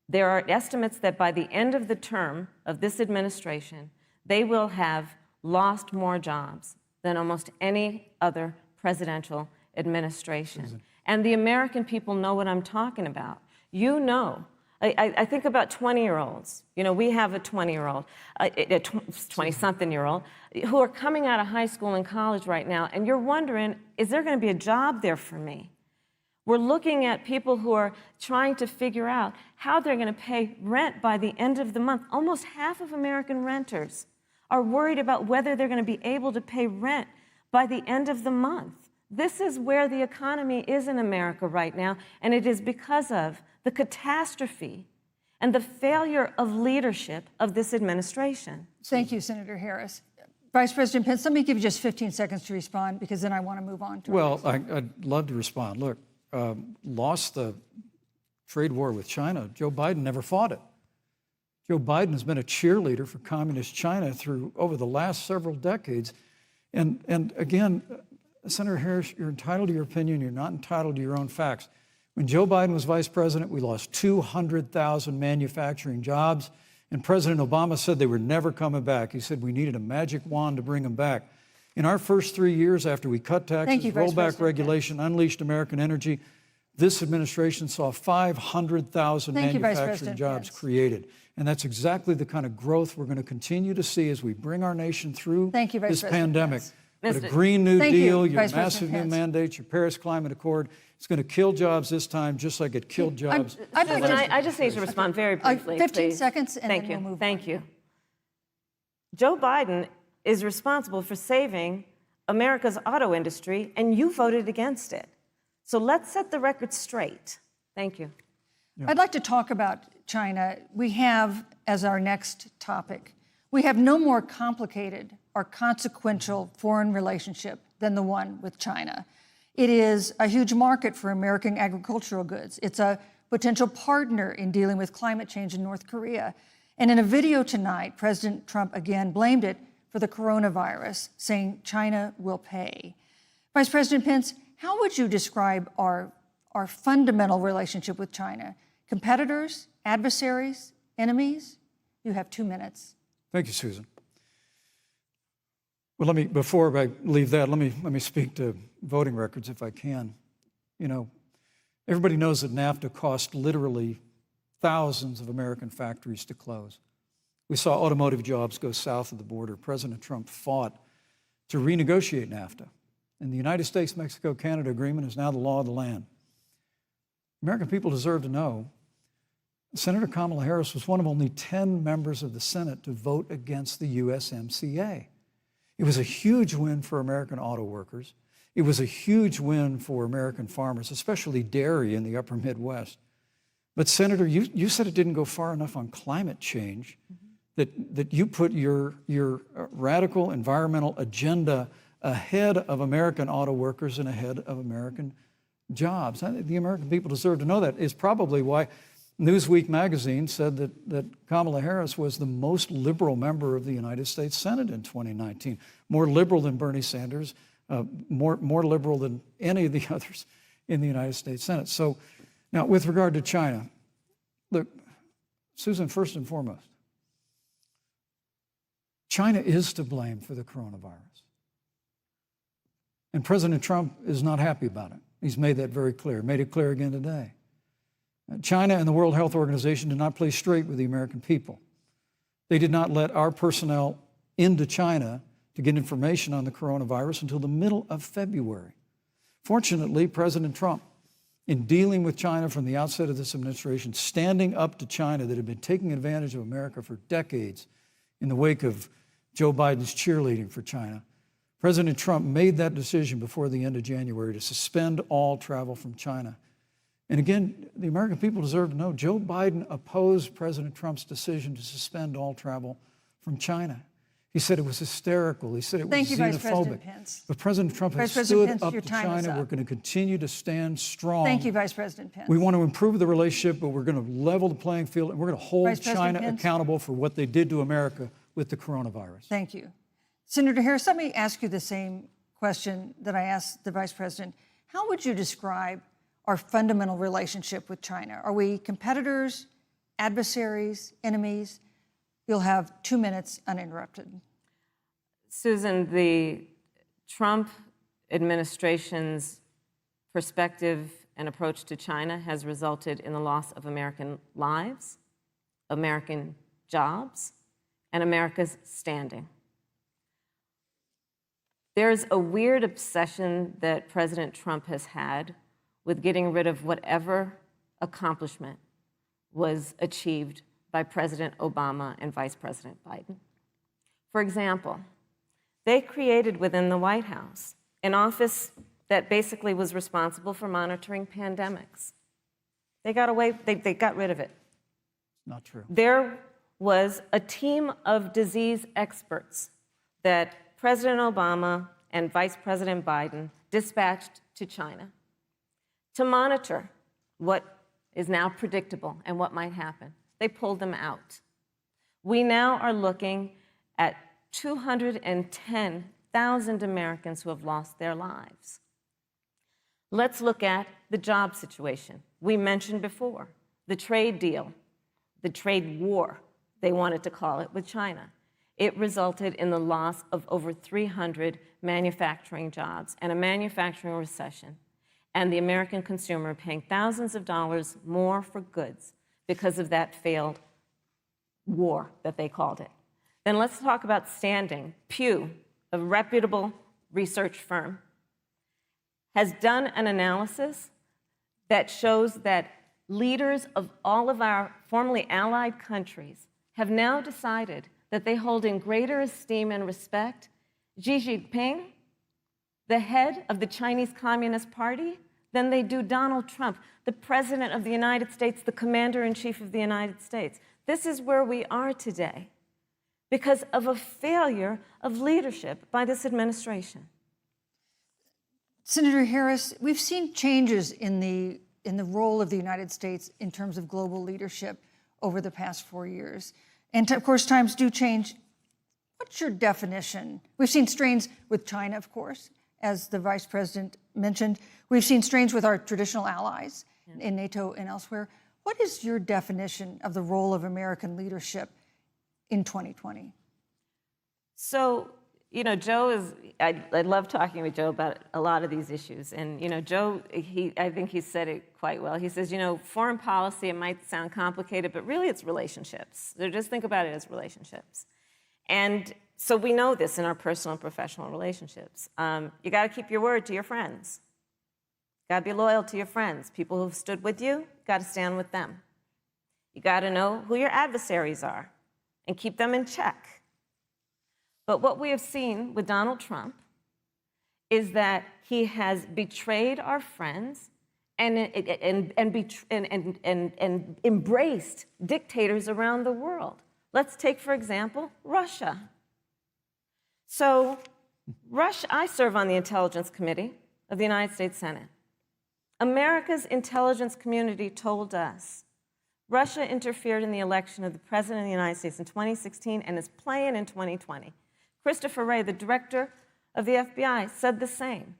there are estimates that by the end of the term of this administration, they will have lost more jobs than almost any other presidential administration. And the American people know what I'm talking about. You know, I think about 20-year-olds. You know, we have a 20-year-old, a 20-something-year-old, who are coming out of high school and college right now, and you're wondering, is there going to be a job there for me? We're looking at people who are trying to figure out how they're going to pay rent by the end of the month. Almost half of American renters are worried about whether they're going to be able to pay rent by the end of the month. This is where the economy is in America right now, and it is because of the catastrophe and the failure of leadership of this administration. Thank you, Senator Harris. Vice President Pence, let me give you just 15 seconds to respond, because then I want to move on to Well, I'd love to respond. Look, lost the trade war with China. Joe Biden never fought it. Joe Biden has been a cheerleader for communist China over the last several decades. And again, Senator Harris, you're entitled to your opinion. You're not entitled to your own facts. When Joe Biden was vice president, we lost 200,000 manufacturing jobs, and President Obama said they were never coming back. He said we needed a magic wand to bring them back. In our first 3 years after we cut taxes, rolled back regulation, unleashed American energy, this administration saw 500,000 manufacturing jobs created. And that's exactly the kind of growth we're going to continue to see as we bring our nation through this pandemic. But a Green New Deal, your massive new mandates, your Paris Climate Accord, it's going to kill jobs this time, just like it killed jobs. I just need to respond very briefly. 15 seconds, and Thank then you. we'll move on. Thank you. Joe Biden is responsible for saving America's auto industry, and you voted against it. So let's set the record straight. Thank you. I'd like to talk about China. We have, as our next topic, we have no more complicated or consequential foreign relationship than the one with China. It is a huge market for American agricultural goods. It's a potential partner in dealing with climate change in North Korea. And in a video tonight, President Trump again blamed it for the coronavirus, saying China will pay. Vice President Pence, how would you describe our fundamental relationship with China? Competitors, adversaries, enemies? You have 2 minutes. Thank you, Susan. Well, before I leave that, let me speak to voting records if I can. You know, everybody knows that NAFTA cost literally thousands of American factories to close. We saw automotive jobs go south of the border. President Trump fought to renegotiate NAFTA. And the United States-Mexico-Canada agreement is now the law of the land. American people deserve to know Senator Kamala Harris was one of only 10 members of the Senate to vote against the USMCA. It was a huge win for American auto workers. It was a huge win for American farmers, especially dairy in the upper Midwest. But Senator, you said it didn't go far enough on climate change, that you put your radical environmental agenda ahead of American auto workers and ahead of American jobs. The American people deserve to know that. Is probably why Newsweek magazine said that Kamala Harris was the most liberal member of the United States Senate in 2019, more liberal than Bernie Sanders, more liberal than any of the others in the United States Senate. So now, with regard to China, look, Susan, first and foremost, China is to blame for the coronavirus. And President Trump is not happy about it. He's made that very clear, made it clear again today. China and the World Health Organization did not play straight with the American people. They did not let our personnel into China to get information on the coronavirus until the middle of February. Fortunately, President Trump, in dealing with China from the outset of this administration, standing up to China that had been taking advantage of America for decades in the wake of Joe Biden's cheerleading for China, President Trump made that decision before the end of January to suspend all travel from China. And again, the American people deserve to know, Joe Biden opposed President Trump's decision to suspend all travel from China. He said it was hysterical. He said it was Thank you, Vice xenophobic. President Pence. But President Trump has Vice stood President Pence, up your to time is China. up. We're going to continue to stand strong. Thank you, Vice President Pence. We want to improve the relationship, but we're going to level the playing field, and we're going to hold Vice President China Pence. accountable for what they did to America with the coronavirus. Thank you. Senator Harris, let me ask you the same question that I asked the Vice President. How would you describe our fundamental relationship with China? Are we competitors, adversaries, enemies? You'll have 2 minutes uninterrupted. Susan, the Trump administration's perspective and approach to China has resulted in the loss of American lives, American jobs, and America's standing. There's a weird obsession that President Trump has had with getting rid of whatever accomplishment was achieved by President Obama and Vice President Biden. For example, they created within the White House an office that basically was responsible for monitoring pandemics. They got rid of it. Not true. There was a team of disease experts that President Obama and Vice President Biden dispatched to China to monitor what is now predictable and what might happen. They pulled them out. We now are looking at 210,000 Americans who have lost their lives. Let's look at the job situation. We mentioned before the trade deal, the trade war, they wanted to call it, with China. It resulted in the loss of over 300 manufacturing jobs and a manufacturing recession, and the American consumer paying thousands of dollars more for goods because of that failed war that they called it. Then let's talk about standing. Pew, a reputable research firm, has done an analysis that shows that leaders of all of our formerly allied countries have now decided that they hold in greater esteem and respect Xi Jinping, the head of the Chinese Communist Party, than they do Donald Trump, the President of the United States, the Commander-in-Chief of the United States. This is where we are today because of a failure of leadership by this administration. Senator Harris, we've seen changes in the role of the United States in terms of global leadership over the past 4 years. And of course, times do change. What's your definition? We've seen strains with China, of course, as the Vice President mentioned. We've seen strains with our traditional allies in NATO and elsewhere. What is your definition of the role of American leadership in 2020? So, you know, Joe is, I love talking with Joe about a lot of these issues. And, you know, Joe, I think he said it quite well. He says, you know, foreign policy, it might sound complicated, but really it's relationships. So just think about it as relationships. And so we know this in our personal and professional relationships. You got to keep your word to your friends. Got to be loyal to your friends. People who've stood with you, got to stand with them. You got to know who your adversaries are and keep them in check. But what we have seen with Donald Trump is that he has betrayed our friends and embraced dictators around the world. Let's take, for example, Russia. So, Russia, I serve on the Intelligence Committee of the United States Senate. America's intelligence community told us Russia interfered in the election of the President of the United States in 2016 and is playing in 2020. Christopher Wray, the director of the FBI said the same.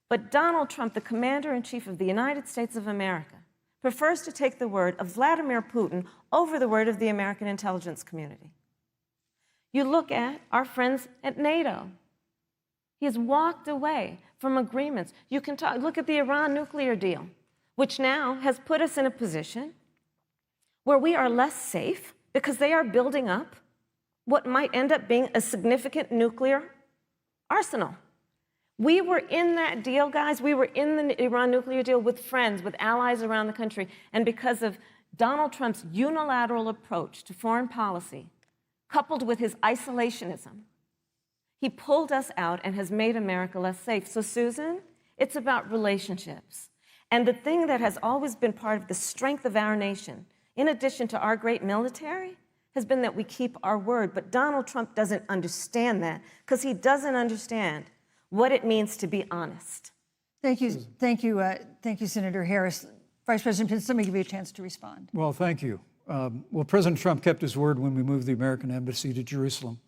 But Donald Trump, the commander-in-chief of the United States of America, prefers to take the word of Vladimir Putin over the word of the American intelligence community. You look at our friends at NATO. He has walked away from agreements. You can look at the Iran nuclear deal, which now has put us in a position where we are less safe because they are building up what might end up being a significant nuclear arsenal. We were in that deal, guys. We were in the Iran nuclear deal with friends, with allies around the country. And because of Donald Trump's unilateral approach to foreign policy, coupled with his isolationism, he pulled us out and has made America less safe. So, Susan, it's about relationships. And the thing that has always been part of the strength of our nation, in addition to our great military, has been that we keep our word. But Donald Trump doesn't understand that because he doesn't understand what it means to be honest. Thank you, Senator Harris. Vice President Pence, let me give you a chance to respond. Well, thank you. Well, President Trump kept his word when we moved the American embassy to Jerusalem,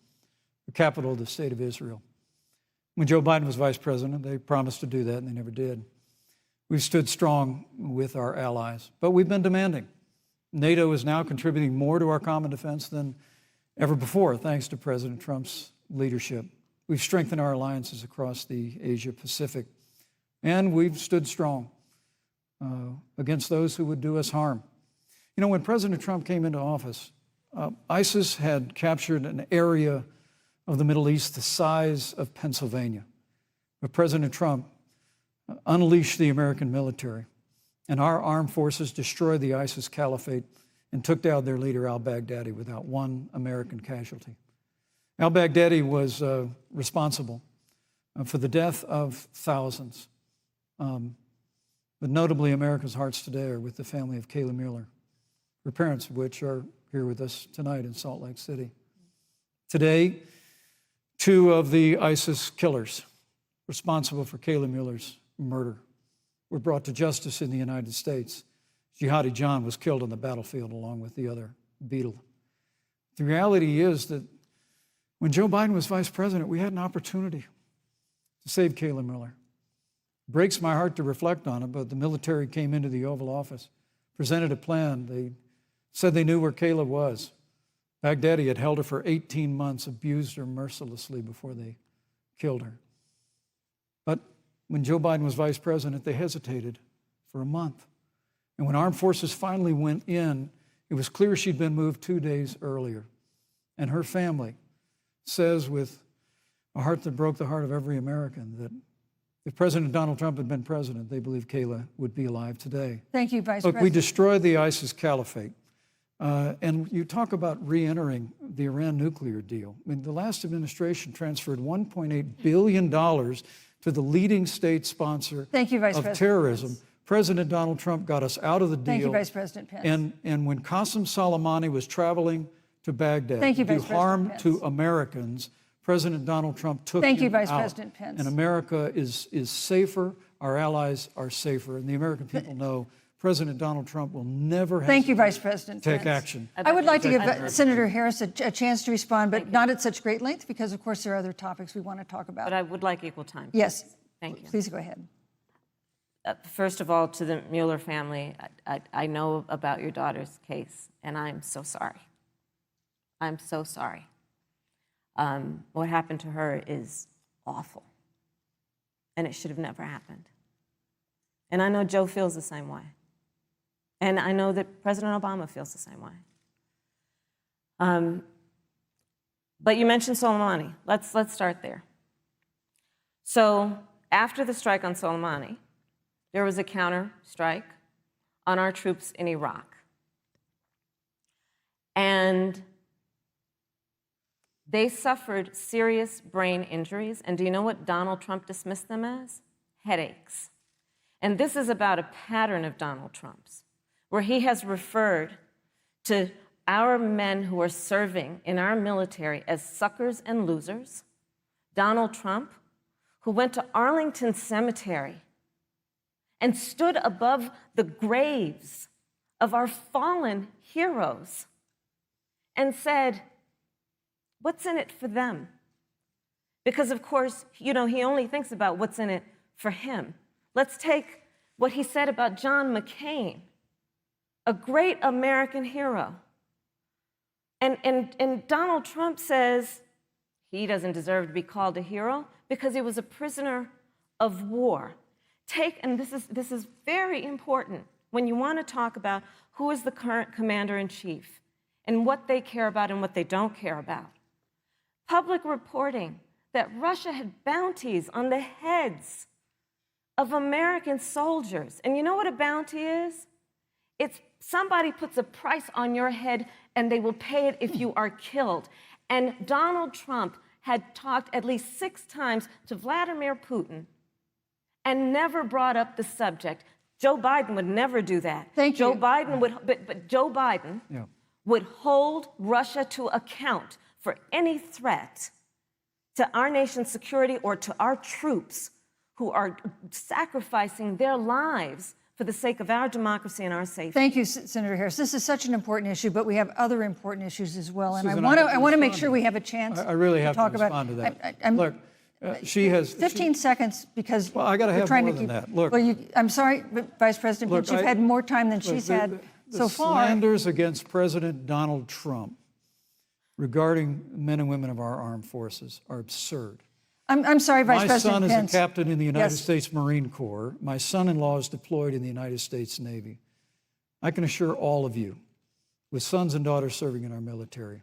the capital of the state of Israel. When Joe Biden was vice president, they promised to do that, and they never did. We've stood strong with our allies, but we've been demanding. NATO is now contributing more to our common defense than ever before, thanks to President Trump's leadership. We've strengthened our alliances across the Asia-Pacific, and we've stood strong against those who would do us harm. You know, when President Trump came into office, ISIS had captured an area of the Middle East the size of Pennsylvania. But President Trump unleashed the American military, and our armed forces destroyed the ISIS caliphate and took down their leader, al-Baghdadi, without one American casualty. Al-Baghdadi was responsible for the death of thousands. But notably, America's hearts today are with the family of Kayla Mueller, her parents of which are here with us tonight in Salt Lake City. Today, two of the ISIS killers responsible for Kayla Mueller's murder were brought to justice in the United States. Jihadi John was killed on the battlefield along with the other beetle. The reality is that when Joe Biden was vice president, we had an opportunity to save Kayla Mueller. It breaks my heart to reflect on it, but the military came into the Oval Office, presented a plan. They said they knew where Kayla was. Baghdadi had held her for 18 months, abused her mercilessly before they killed her. But when Joe Biden was vice president, they hesitated for a month. And when armed forces finally went in, it was clear she'd been moved 2 days earlier. And her family says with a heart that broke the heart of every American that if President Donald Trump had been president, they believe Kayla would be alive today. Thank you, Vice Look, President. we destroyed the ISIS caliphate. And you talk about re-entering the Iran nuclear deal. I mean, the last administration transferred $1.8 billion to the leading state sponsor Thank you, Vice of President terrorism. Pence. President Donald Trump got us out of the deal. Thank you, Vice President Pence. And when Qasem Soleimani was traveling to Baghdad Thank you, to do Vice President harm Pence. to Americans, President Donald Trump took Thank you, him Vice out. President Pence. And America is safer, our allies are safer, and the American people know President Donald Trump will never Thank you, Vice President take Pence. action. I would like to give Senator Harris a chance to respond, but not at such great length, because of course there are other topics we want to talk about. But I would like equal time. Yes. Thank you. Please go ahead. First of all, to the Mueller family, I know about your daughter's case, and I'm so sorry. I'm so sorry. What happened to her is awful, and it should have never happened. And I know Joe feels the same way. And I know that President Obama feels the same way. But you mentioned Soleimani. Let's start there. So after the strike on Soleimani, there was a counter strike on our troops in Iraq. And they suffered serious brain injuries. And do you know what Donald Trump dismissed them as? Headaches. And this is about a pattern of Donald Trump's, where he has referred to our men who are serving in our military as suckers and losers. Donald Trump, who went to Arlington Cemetery and stood above the graves of our fallen heroes and said, what's in it for them? Because, of course, he only thinks about what's in it for him. Let's take what he said about John McCain, a great American hero. And Donald Trump says he doesn't deserve to be called a hero because he was a prisoner of war. And this is very important when you want to talk about who is the current commander-in-chief and what they care about and what they don't care about. Public reporting that Russia had bounties on the heads of American soldiers. And you know what a bounty is? It's somebody puts a price on your head and they will pay it if you are killed. And Donald Trump had talked at least 6 times to Vladimir Putin and never brought up the subject. Joe Biden would never do that. Thank you. Joe Biden would, but Joe Biden would hold Russia to account for any threat to our nation's security or to our troops who are sacrificing their lives for the sake of our democracy and our safety. Thank you, Senator Harris. This is such an important issue, but we have other important issues as well. And Susan, I want to make sure we have a chance I really have to talk to respond about to that. I'm, Look, she has 15 seconds because Well, I gotta we're have trying more to than keep. that. Look. Well, I'm sorry, but Vice President Look, Pence, you've had more time than she's had so far. The slanders against President Donald Trump regarding men and women of our armed forces are absurd. I'm sorry, Vice My President son Pence. is a captain in the United Yes. States Marine Corps. My son-in-law is deployed in the United States Navy. I can assure all of you, with sons and daughters serving in our military,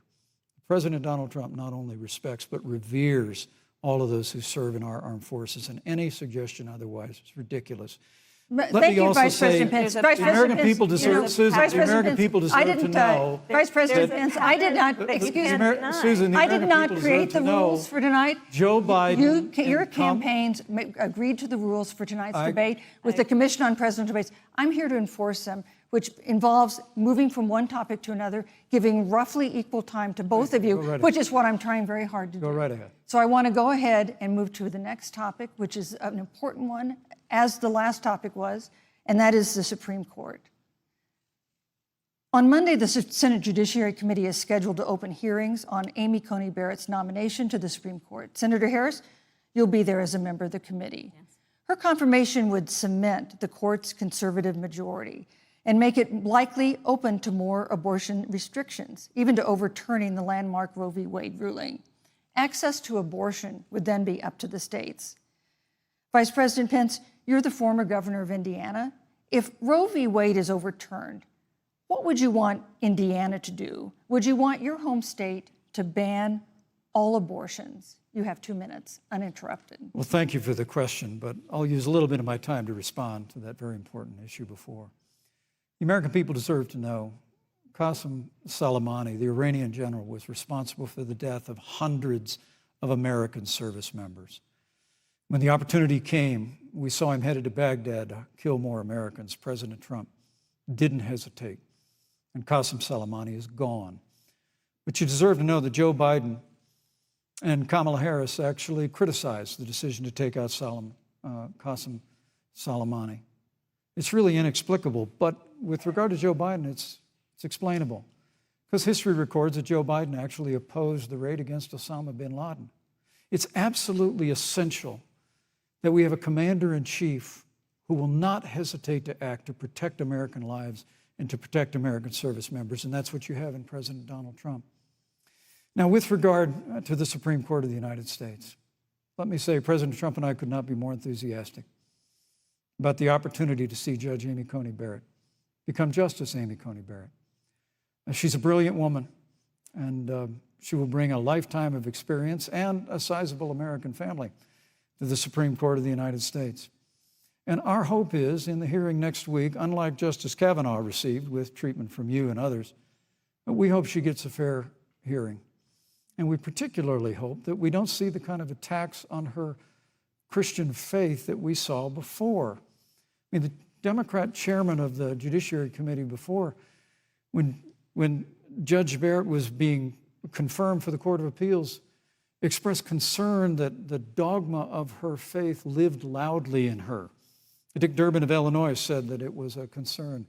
President Donald Trump not only respects but reveres all of those who serve in our armed forces, and any suggestion otherwise is ridiculous. But Let Thank me you, also Vice President say Pence. the Vice the President American Pence, people deserve, Susan, Vice the President American Pence, people I deserve to didn't, know. Vice President there's a Pence, I did not, pattern that you excuse can't me, deny. Susan, the I American did not people create deserve the to know rules for tonight. Joe Biden Your and campaigns agreed to the rules for tonight's I- debate with the Commission on Presidential Debates. I'm here to enforce them, which involves moving from one topic to another, giving roughly equal time to both of you, Go right which is what I'm trying very hard to do. Go right ahead. So I want to go ahead and move to the next topic, which is an important one, as the last topic was, and that is the Supreme Court. On Monday, the Senate Judiciary Committee is scheduled to open hearings on Amy Coney Barrett's nomination to the Supreme Court. Senator Harris, you'll be there as a member of the committee. Yes. Her confirmation would cement the court's conservative majority and make it likely open to more abortion restrictions, even to overturning the landmark Roe v. Wade ruling. Access to abortion would then be up to the states. Vice President Pence, you're the former governor of Indiana. If Roe v. Wade is overturned, what would you want Indiana to do? Would you want your home state to ban all abortions? You have 2 minutes, uninterrupted. Well, thank you for the question, but I'll use a little bit of my time to respond to that very important issue before. The American people deserve to know Qasem Soleimani, the Iranian general, was responsible for the death of hundreds of American service members. When the opportunity came, we saw him headed to Baghdad to kill more Americans. President Trump didn't hesitate, and Qasem Soleimani is gone. But you deserve to know that Joe Biden and Kamala Harris actually criticized the decision to take out Qasem Soleimani. It's really inexplicable, but with regard to Joe Biden, it's explainable. Because history records that Joe Biden actually opposed the raid against Osama bin Laden. It's absolutely essential that we have a commander-in-chief who will not hesitate to act to protect American lives and to protect American service members, and that's what you have in President Donald Trump. Now, with regard to the Supreme Court of the United States, let me say President Trump and I could not be more enthusiastic about the opportunity to see Judge Amy Coney Barrett become Justice Amy Coney Barrett. She's a brilliant woman, and she will bring a lifetime of experience and a sizable American family to the Supreme Court of the United States. And our hope is, in the hearing next week, unlike Justice Kavanaugh received with treatment from you and others, we hope she gets a fair hearing. And we particularly hope that we don't see the kind of attacks on her Christian faith that we saw before. I mean, the Democrat chairman of the Judiciary Committee before, when Judge Barrett was being confirmed for the Court of Appeals, expressed concern that the dogma of her faith lived loudly in her. Dick Durbin of Illinois said that it was a concern.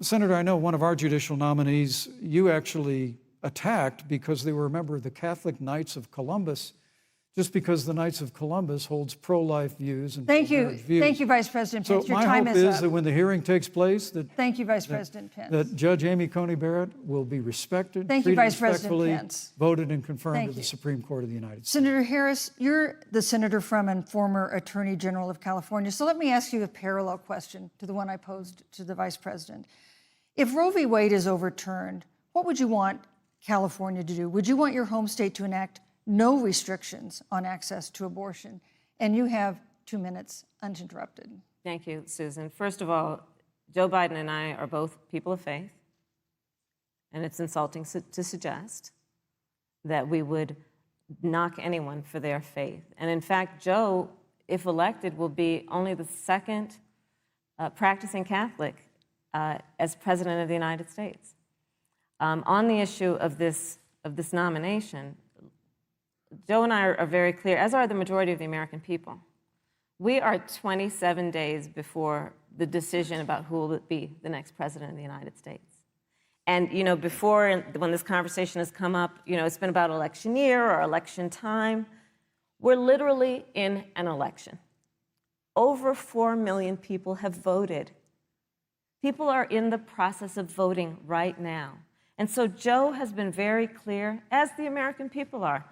Senator, I know one of our judicial nominees you actually attacked because they were a member of the Catholic Knights of Columbus. just because the Knights of Columbus holds pro-life views and Thank you. pro-marriage views. Thank you, Vice President So Pence. Your my time hope is is up. that when the hearing takes place, that Thank you, Vice President Pence. that Judge Amy Coney Barrett will be respected, Thank you, treated Vice President respectfully, Pence. voted and confirmed Thank to the you. Supreme Court of the United States. Senator Harris, you're the senator from and former Attorney General of California. So let me ask you a parallel question to the one I posed to the Vice President. If Roe v. Wade is overturned, what would you want California to do? Would you want your home state to enact no restrictions on access to abortion? And you have 2 minutes uninterrupted. Thank you, Susan. First of all, Joe Biden and I are both people of faith, and it's insulting to suggest that we would knock anyone for their faith. And in fact, Joe, if elected, will be only the second practicing Catholic as President of the United States. On the issue of this nomination, Joe and I are very clear, as are the majority of the American people. We are 27 days before the decision about who will be the next president of the United States. And, you know, before, when this conversation has come up, you know, it's been about election year or election time. We're literally in an election. Over 4 million people have voted. People are in the process of voting right now. And so Joe has been very clear, as the American people are.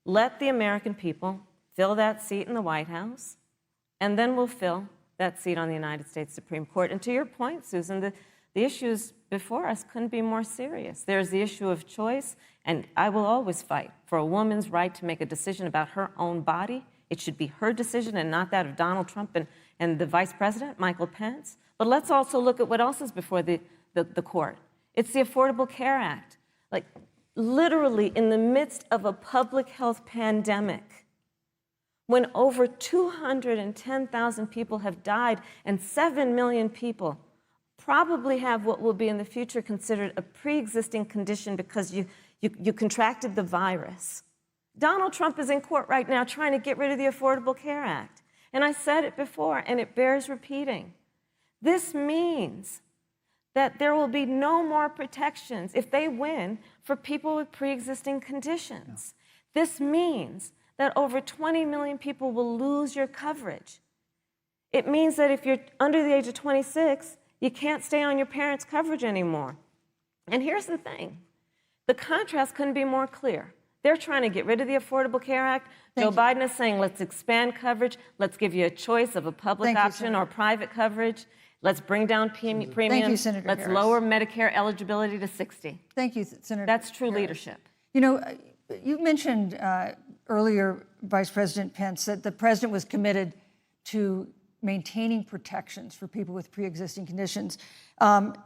Let the American people fill that seat in the White House, and then we'll fill that seat on the United States Supreme Court. And to your point, Susan, the issues before us couldn't be more serious. There's the issue of choice, and I will always fight for a woman's right to make a decision about her own body. It should be her decision and not that of Donald Trump and the Vice President, Michael Pence. But let's also look at what else is before the court. It's the Affordable Care Act. Like, literally in the midst of a public health pandemic, when over 210,000 people have died and 7 million people probably have what will be in the future considered a pre-existing condition because you contracted the virus. Donald Trump is in court right now trying to get rid of the Affordable Care Act. And I said it before, and it bears repeating. This means that there will be no more protections if they win for people with pre-existing conditions. Yeah. This means that over 20 million people will lose your coverage. It means that if you're under the age of 26, you can't stay on your parents' coverage anymore. And here's the thing. The contrast couldn't be more clear. They're trying to get rid of the Affordable Care Act. Joe Biden is saying, let's expand coverage. Let's give you a choice of a public option or private coverage. Let's bring down premiums. Thank you, Senator Let's Harris. lower Medicare eligibility to 60. Thank you, Senator That's true Harris. leadership. You know, you mentioned earlier, Vice President Pence, that the president was committed to maintaining protections for people with pre-existing conditions. But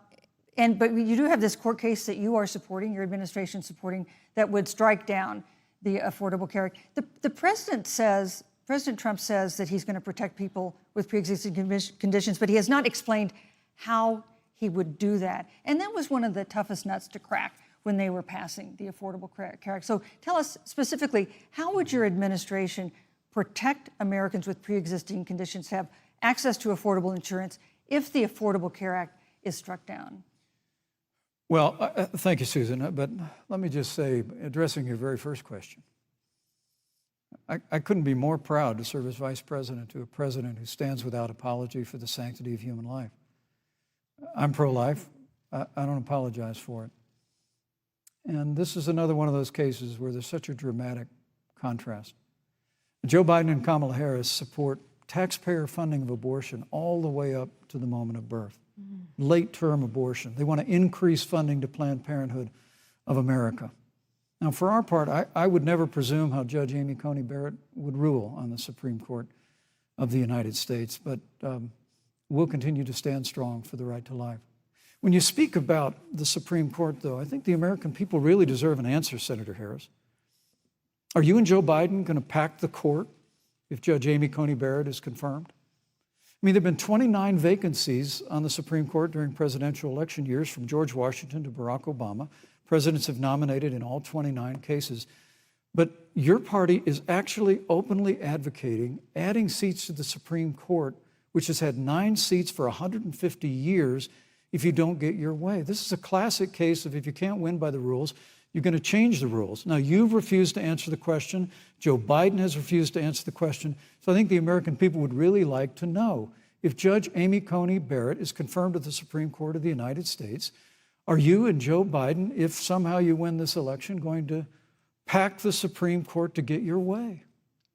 you do have this court case that you are supporting, your administration supporting, that would strike down the Affordable Care Act. The president says, President Trump says that he's going to protect people with pre-existing conditions, but he has not explained how he would do that. And that was one of the toughest nuts to crack when they were passing the Affordable Care Act. So tell us specifically, how would your administration protect Americans with pre-existing conditions to have access to affordable insurance if the Affordable Care Act is struck down? Well, thank you, Susan. But let me just say, addressing your very first question, I couldn't be more proud to serve as vice president to a president who stands without apology for the sanctity of human life. I'm pro-life. I don't apologize for it. And this is another one of those cases where there's such a dramatic contrast. Joe Biden and Kamala Harris support taxpayer funding of abortion all the way up to the moment of birth. Late-term abortion. They want to increase funding to Planned Parenthood of America. Now, for our part, I would never presume how Judge Amy Coney Barrett would rule on the Supreme Court of the United States, but we'll continue to stand strong for the right to life. When you speak about the Supreme Court, though, I think the American people really deserve an answer, Senator Harris. Are you and Joe Biden going to pack the court if Judge Amy Coney Barrett is confirmed? I mean, there have been 29 vacancies on the Supreme Court during presidential election years, from George Washington to Barack Obama. Presidents have nominated in all 29 cases. But your party is actually openly advocating adding seats to the Supreme Court, which has had 9 seats for 150 years, if you don't get your way. This is a classic case of if you can't win by the rules, You're going to change the rules. Now, you've refused to answer the question. Joe Biden has refused to answer the question. So I think the American people would really like to know, if Judge Amy Coney Barrett is confirmed at the Supreme Court of the United States, are you and Joe Biden, if somehow you win this election, going to pack the Supreme Court to get your way?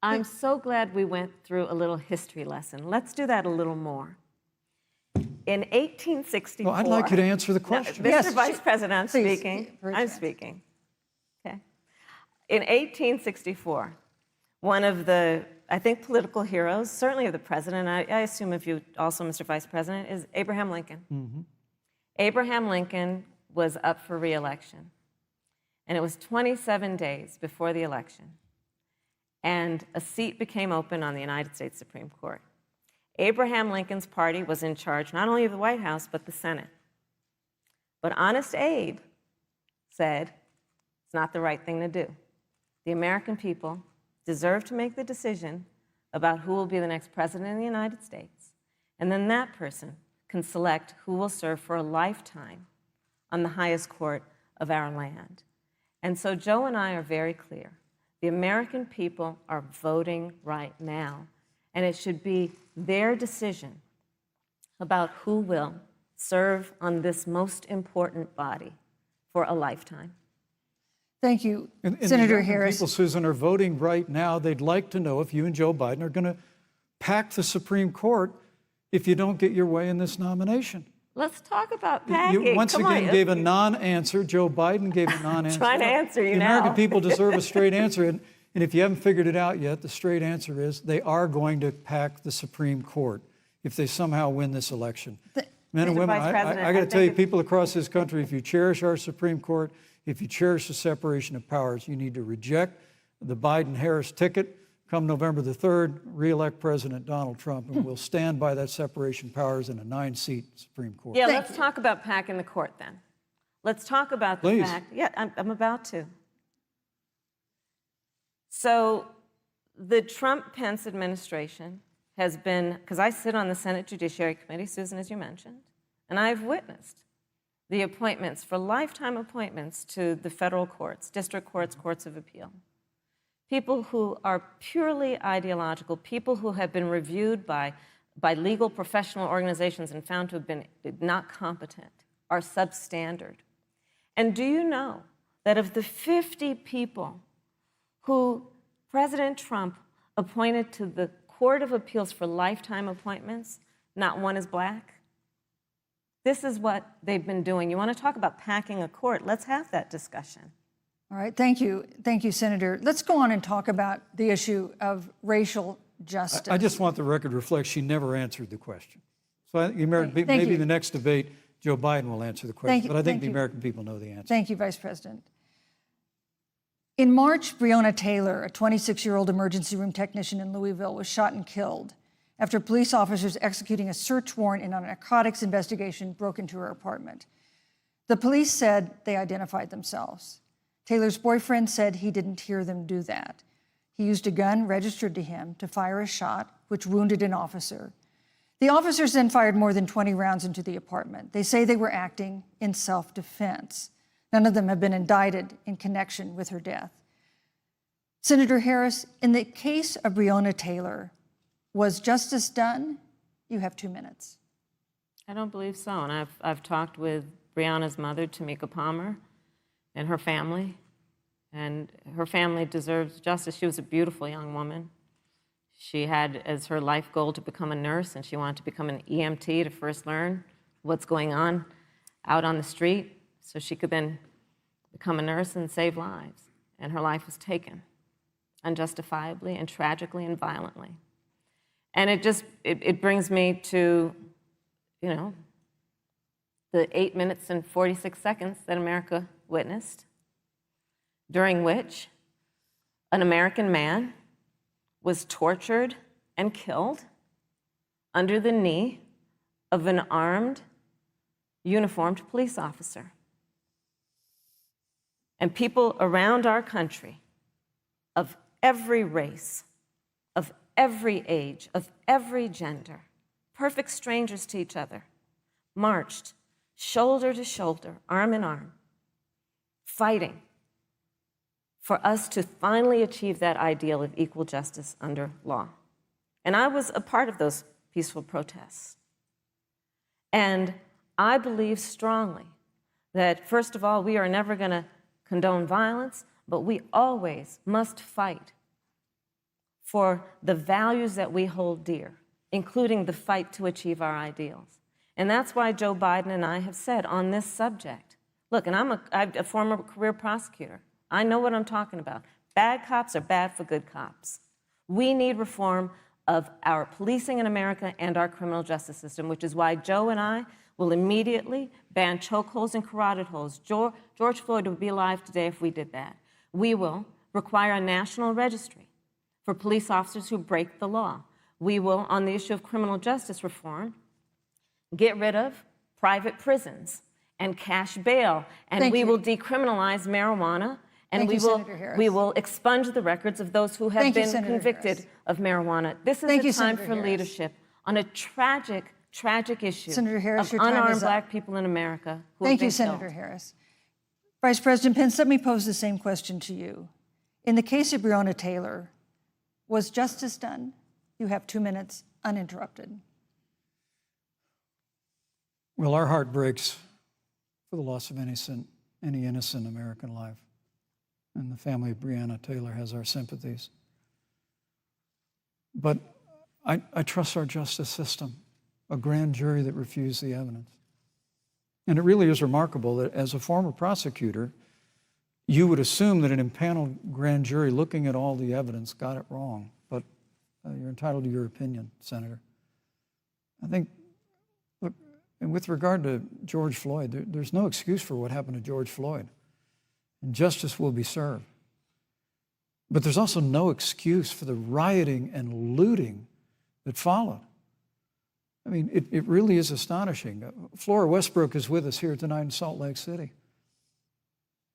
I'm so glad we went through a little history lesson. Let's do that a little more. In 1864... Well, I'd like you to answer the question. No, Mr. Vice President, I'm Please, speaking. for a I'm chance. speaking. Okay. In 1864, one of the, I think, political heroes, certainly of the president, I assume if you also, Mr. Vice President, is Abraham Lincoln. Mm-hmm. Abraham Lincoln was up for re-election, and it was 27 days before the election, and a seat became open on the United States Supreme Court. Abraham Lincoln's party was in charge not only of the White House, but the Senate. But Honest Abe said it's not the right thing to do. The American people deserve to make the decision about who will be the next president of the United States, and then that person can select who will serve for a lifetime on the highest court of our land. And so Joe and I are very clear. The American people are voting right now, and it should be their decision about who will serve on this most important body for a lifetime. Thank you, And Senator the American Harris. people, Susan, are voting right now. They'd like to know if you and Joe Biden are going to pack the Supreme Court if you don't get your way in this nomination. Let's talk about packing. You once Come again on. gave a non-answer. Joe Biden gave a non-answer. Trying to answer you The now. American people deserve a straight answer. And if you haven't figured it out yet, the straight answer is they are going to pack the Supreme Court if they somehow win this election. Men and Mr. women, Vice President, I got to I tell you, think people across this country, if you cherish our Supreme Court, if you cherish the separation of powers, you need to reject the Biden-Harris ticket. Come November the 3rd, re-elect President Donald Trump, and we'll stand by that separation of powers in a 9-seat Supreme Court. Yeah, let's talk about packing the court then. Let's talk about the Please. fact. Yeah, I'm about to. So the Trump-Pence administration has been, because I sit on the Senate Judiciary Committee, Susan, as you mentioned, and I've witnessed the appointments for lifetime appointments to the federal courts, district courts, courts of appeal. People who are purely ideological, people who have been reviewed by legal professional organizations and found to have been not competent, are substandard. And do you know that of the 50 people who President Trump appointed to the Court of Appeals for lifetime appointments, not one is black? This is what they've been doing. You want to talk about packing a court? Let's have that discussion. All right, thank you, Senator. Let's go on and talk about the issue of racial justice. I just want the record to reflect she never answered the question. So I think Thank maybe you. the next debate, Joe Biden will answer the question. Thank you- But I think thank the you. American people know the answer. Thank you, Vice President. In March, Breonna Taylor, a 26-year-old emergency room technician in Louisville, was shot and killed after police officers executing a search warrant in a narcotics investigation broke into her apartment. The police said they identified themselves. Taylor's boyfriend said he didn't hear them do that. He used a gun registered to him to fire a shot, which wounded an officer. The officers then fired more than 20 rounds into the apartment. They say they were acting in self-defense. None of them have been indicted in connection with her death. Senator Harris, in the case of Breonna Taylor, was justice done? You have 2 minutes. I don't believe so. And I've talked with Breonna's mother, Tamika Palmer, and her family. And her family deserves justice. She was a beautiful young woman. She had as her life goal to become a nurse, and she wanted to become an EMT to first learn what's going on out on the street so she could then become a nurse and save lives. And her life was taken unjustifiably and tragically and violently. And it brings me to, the 8 minutes and 46 seconds that America witnessed, during which an American man was tortured and killed under the knee of an armed, uniformed police officer. And people around our country of every race, of every age, of every gender, perfect strangers to each other, marched shoulder to shoulder, arm in arm, fighting for us to finally achieve that ideal of equal justice under law. And I was a part of those peaceful protests. And I believe strongly that, first of all, we are never going to condone violence, but we always must fight for the values that we hold dear, including the fight to achieve our ideals. And that's why Joe Biden and I have said on this subject, look, and I'm a former career prosecutor. I know what I'm talking about. Bad cops are bad for good cops. We need reform of our policing in America and our criminal justice system, which is why Joe and I will immediately ban chokeholds and carotid holds. George Floyd would be alive today if we did that. We will require a national registry for police officers who break the law. We will, on the issue of criminal justice reform, get rid of private prisons and cash bail, and we will decriminalize marijuana, and we will expunge the records of those who have been convicted of marijuana. This is a time for leadership on a tragic, tragic issue of unarmed Black people in America who have been killed. Thank you, Senator Harris. Vice President Pence, let me pose the same question to you. In the case of Breonna Taylor, was justice done? You have 2 minutes, uninterrupted. Well, our heart breaks for the loss of any innocent American life. And the family of Breonna Taylor has our sympathies. But I trust our justice system, a grand jury that refused the evidence. And it really is remarkable that as a former prosecutor, you would assume that an impaneled grand jury looking at all the evidence got it wrong. But you're entitled to your opinion, Senator. I think, look, and with regard to George Floyd, there's no excuse for what happened to George Floyd. And justice will be served. But there's also no excuse for the rioting and looting that followed. I mean, it really is astonishing. Flora Westbrook is with us here tonight in Salt Lake City.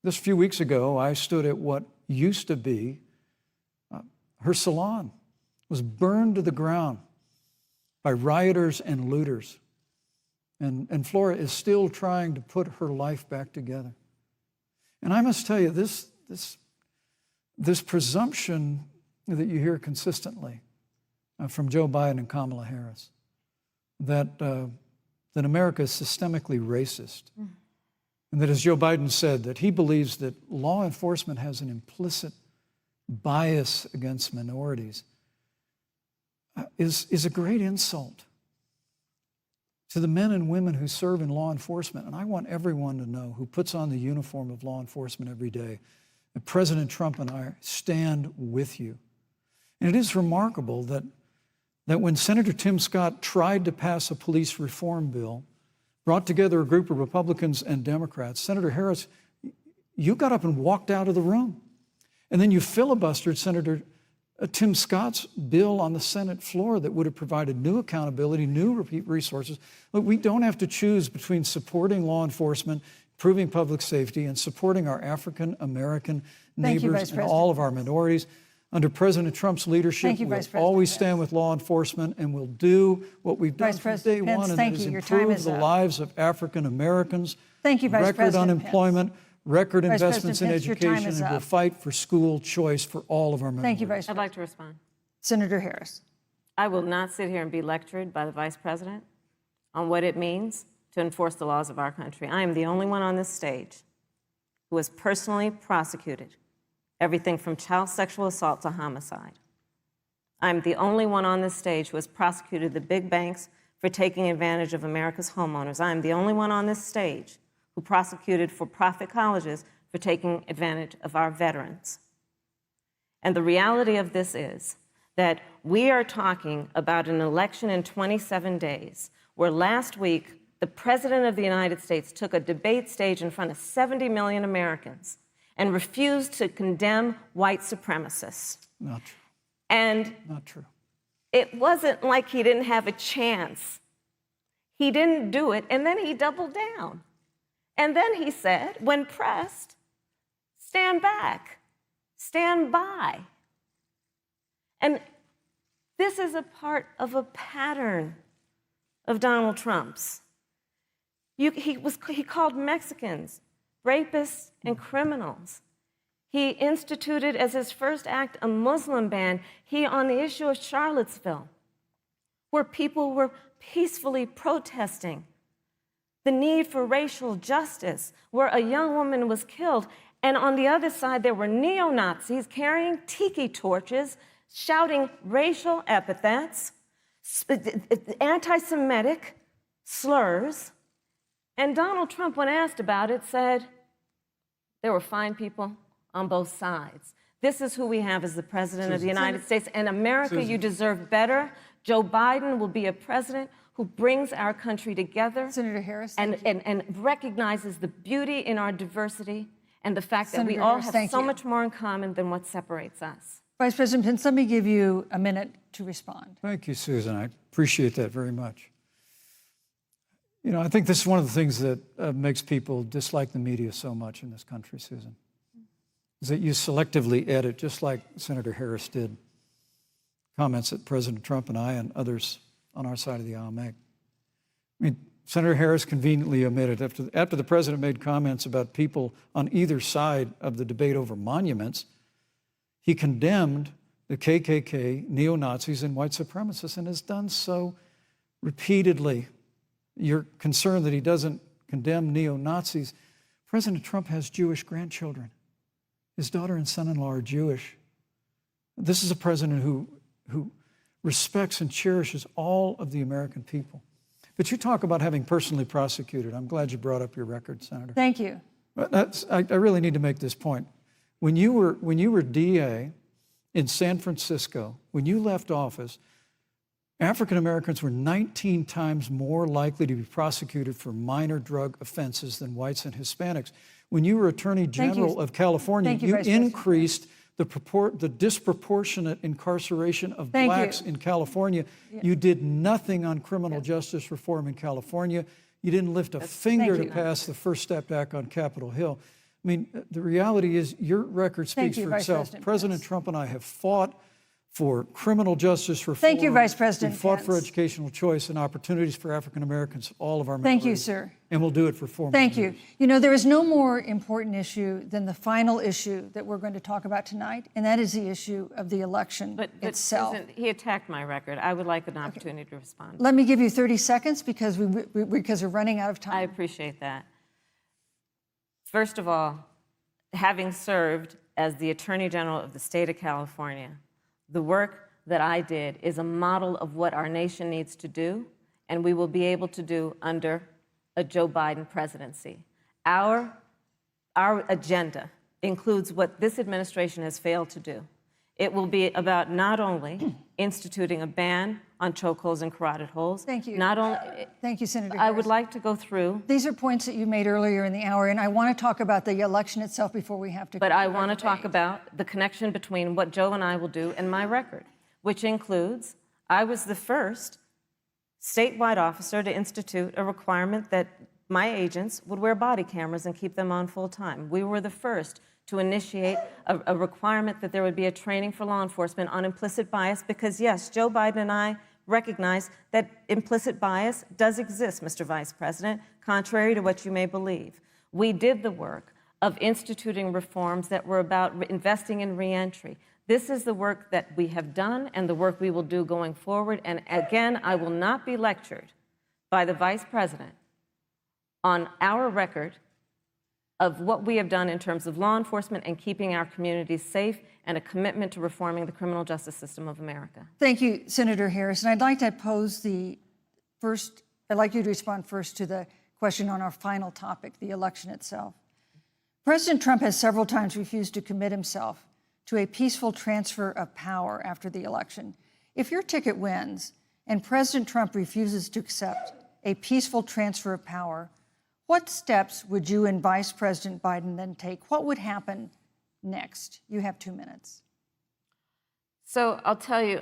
Just a few weeks ago, I stood at what used to be her salon. It was burned to the ground by rioters and looters. And Flora is still trying to put her life back together. And I must tell you, this presumption that you hear consistently from Joe Biden and Kamala Harris, that America is systemically racist, and that, as Joe Biden said, that he believes that law enforcement has an implicit bias against minorities, is a great insult to the men and women who serve in law enforcement. And I want everyone to know who puts on the uniform of law enforcement every day that President Trump and I stand with you. And it is remarkable that when Senator Tim Scott tried to pass a police reform bill, brought together a group of Republicans and Democrats, Senator Harris, you got up and walked out of the room. And then you filibustered Senator Tim Scott's bill on the Senate floor that would have provided new accountability, new resources. Look, we don't have to choose between supporting law enforcement, improving public safety, and supporting our African American neighbors and all of our minorities. Under President Trump's leadership, we'll always stand with law enforcement, and we'll do what we've done from day one, and that is improve the lives of African Americans. Thank you, Vice President Record unemployment, record investments in education, and we'll fight for school choice for all of our minorities. Thank you, Vice President. I'd like to respond. Senator Harris. I will not sit here and be lectured by the Vice President on what it means to enforce the laws of our country. I am the only one on this stage who has personally prosecuted everything from child sexual assault to homicide. I'm the only one on this stage who has prosecuted the big banks for taking advantage of America's homeowners. I'm the only one on this stage who prosecuted for-profit colleges for taking advantage of our veterans. And the reality of this is that we are talking about an election in 27 days, where last week the President of the United States took a debate stage in front of 70 million Americans and refused to condemn white supremacists. Not true. And not true. It wasn't like he didn't have a chance. He didn't do it, and then he doubled down. And then he said, when pressed, stand back, stand by. And this is a part of a pattern of Donald Trump's. He called Mexicans rapists and criminals. He instituted as his first act a Muslim ban. On the issue of Charlottesville, where people were peacefully protesting the need for racial justice, where a young woman was killed. And on the other side, there were neo-Nazis carrying tiki torches, shouting racial epithets, anti-Semitic slurs. And Donald Trump, when asked about it, said there were fine people on both sides. This is who we have as the President of the United States. And America, you deserve better. Joe Biden will be a president who brings our country together. Senator Harris, and recognizes the beauty in our diversity and the fact that we Senator all Harris, have so much more in common than what separates us. Vice President Pence, let me give you a minute to respond. Thank you, Susan. I appreciate that very much. You know, I think this is one of the things that makes people dislike the media so much in this country, Susan, is that you selectively edit, just like Senator Harris did, comments that President Trump and I and others on our side of the aisle make. I mean, Senator Harris conveniently omitted, after the president made comments about people on either side of the debate over monuments, he condemned the KKK, neo-Nazis, and white supremacists, and has done so repeatedly. You're concerned that he doesn't condemn neo-Nazis. President Trump has Jewish grandchildren. His daughter and son-in-law are Jewish. This is a president who respects and cherishes all of the American people. But you talk about having personally prosecuted. I'm glad you brought up your record, Senator. Thank you. But I really need to make this point. When you were DA in San Francisco, when you left office, African Americans were 19 times more likely to be prosecuted for minor drug offenses than whites and Hispanics. When you were Attorney General of California, you increased the disproportionate incarceration of blacks in California. You did nothing on criminal justice reform in California. You didn't lift a finger to pass the First Step Act on Capitol Hill. I mean, the reality is your record speaks for itself. President Trump and I have fought for criminal justice reform. Thank you, Vice President Pence. We fought Pence. for educational choice and opportunities for African Americans, all of our minorities. Thank you, sir. And we'll do it for 4 more Thank years. you. You know, there is no more important issue than the final issue that we're going to talk about tonight, and that is the issue of the election itself. Susan, he attacked my record. I would like an opportunity to respond. Let me give you 30 seconds because we're running out of time. I appreciate that. First of all, having served as the Attorney General of the state of California, the work that I did is a model of what our nation needs to do, and we will be able to do under a Joe Biden presidency. Our agenda includes what this administration has failed to do. It will be about not only instituting a ban on chokeholds and carotid holes. Thank you. Not only. Thank you, Senator I Harris. would like to go through. These are points that you made earlier in the hour, and I want to talk about the election itself before we have to. But I want to talk about the connection between what Joe and I will do and my record, which includes I was the first statewide officer to institute a requirement that my agents would wear body cameras and keep them on full time. We were the first to initiate a requirement that there would be a training for law enforcement on implicit bias because, yes, Joe Biden and I recognize that implicit bias does exist, Mr. Vice President, contrary to what you may believe. We did the work of instituting reforms that were about investing in reentry. This is the work that we have done and the work we will do going forward. And again, I will not be lectured by the Vice President on our record of what we have done in terms of law enforcement and keeping our communities safe and a commitment to reforming the criminal justice system of America. Thank you, Senator Harris. And I'd like to pose I'd like you to respond first to the question on our final topic, the election itself. President Trump has several times refused to commit himself to a peaceful transfer of power after the election. If your ticket wins and President Trump refuses to accept a peaceful transfer of power, what steps would you and Vice President Biden then take? What would happen next? You have 2 minutes. So I'll tell you,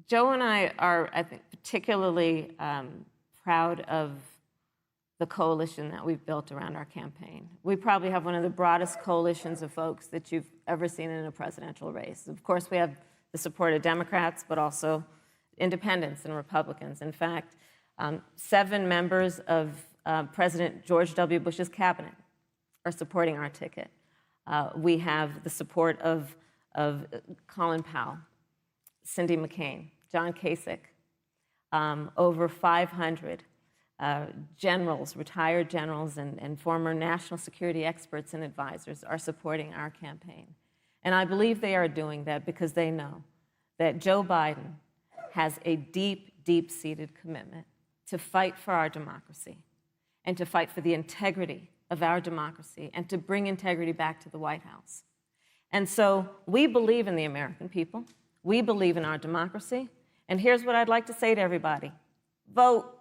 Joe and I are, I think, particularly proud of the coalition that we've built around our campaign. We probably have one of the broadest coalitions of folks that you've ever seen in a presidential race. Of course, we have the support of Democrats, but also independents and Republicans. In fact, 7 members of President George W. Bush's cabinet are supporting our ticket. We have the support of Colin Powell, Cindy McCain, John Kasich, over 500 generals, retired generals, and former national security experts and advisors are supporting our campaign. And I believe they are doing that because they know that Joe Biden has a deep, deep-seated commitment to fight for our democracy and to fight for the integrity of our democracy and to bring integrity back to the White House. And so we believe in the American people. We believe in our democracy. And here's what I'd like to say to everybody. Vote.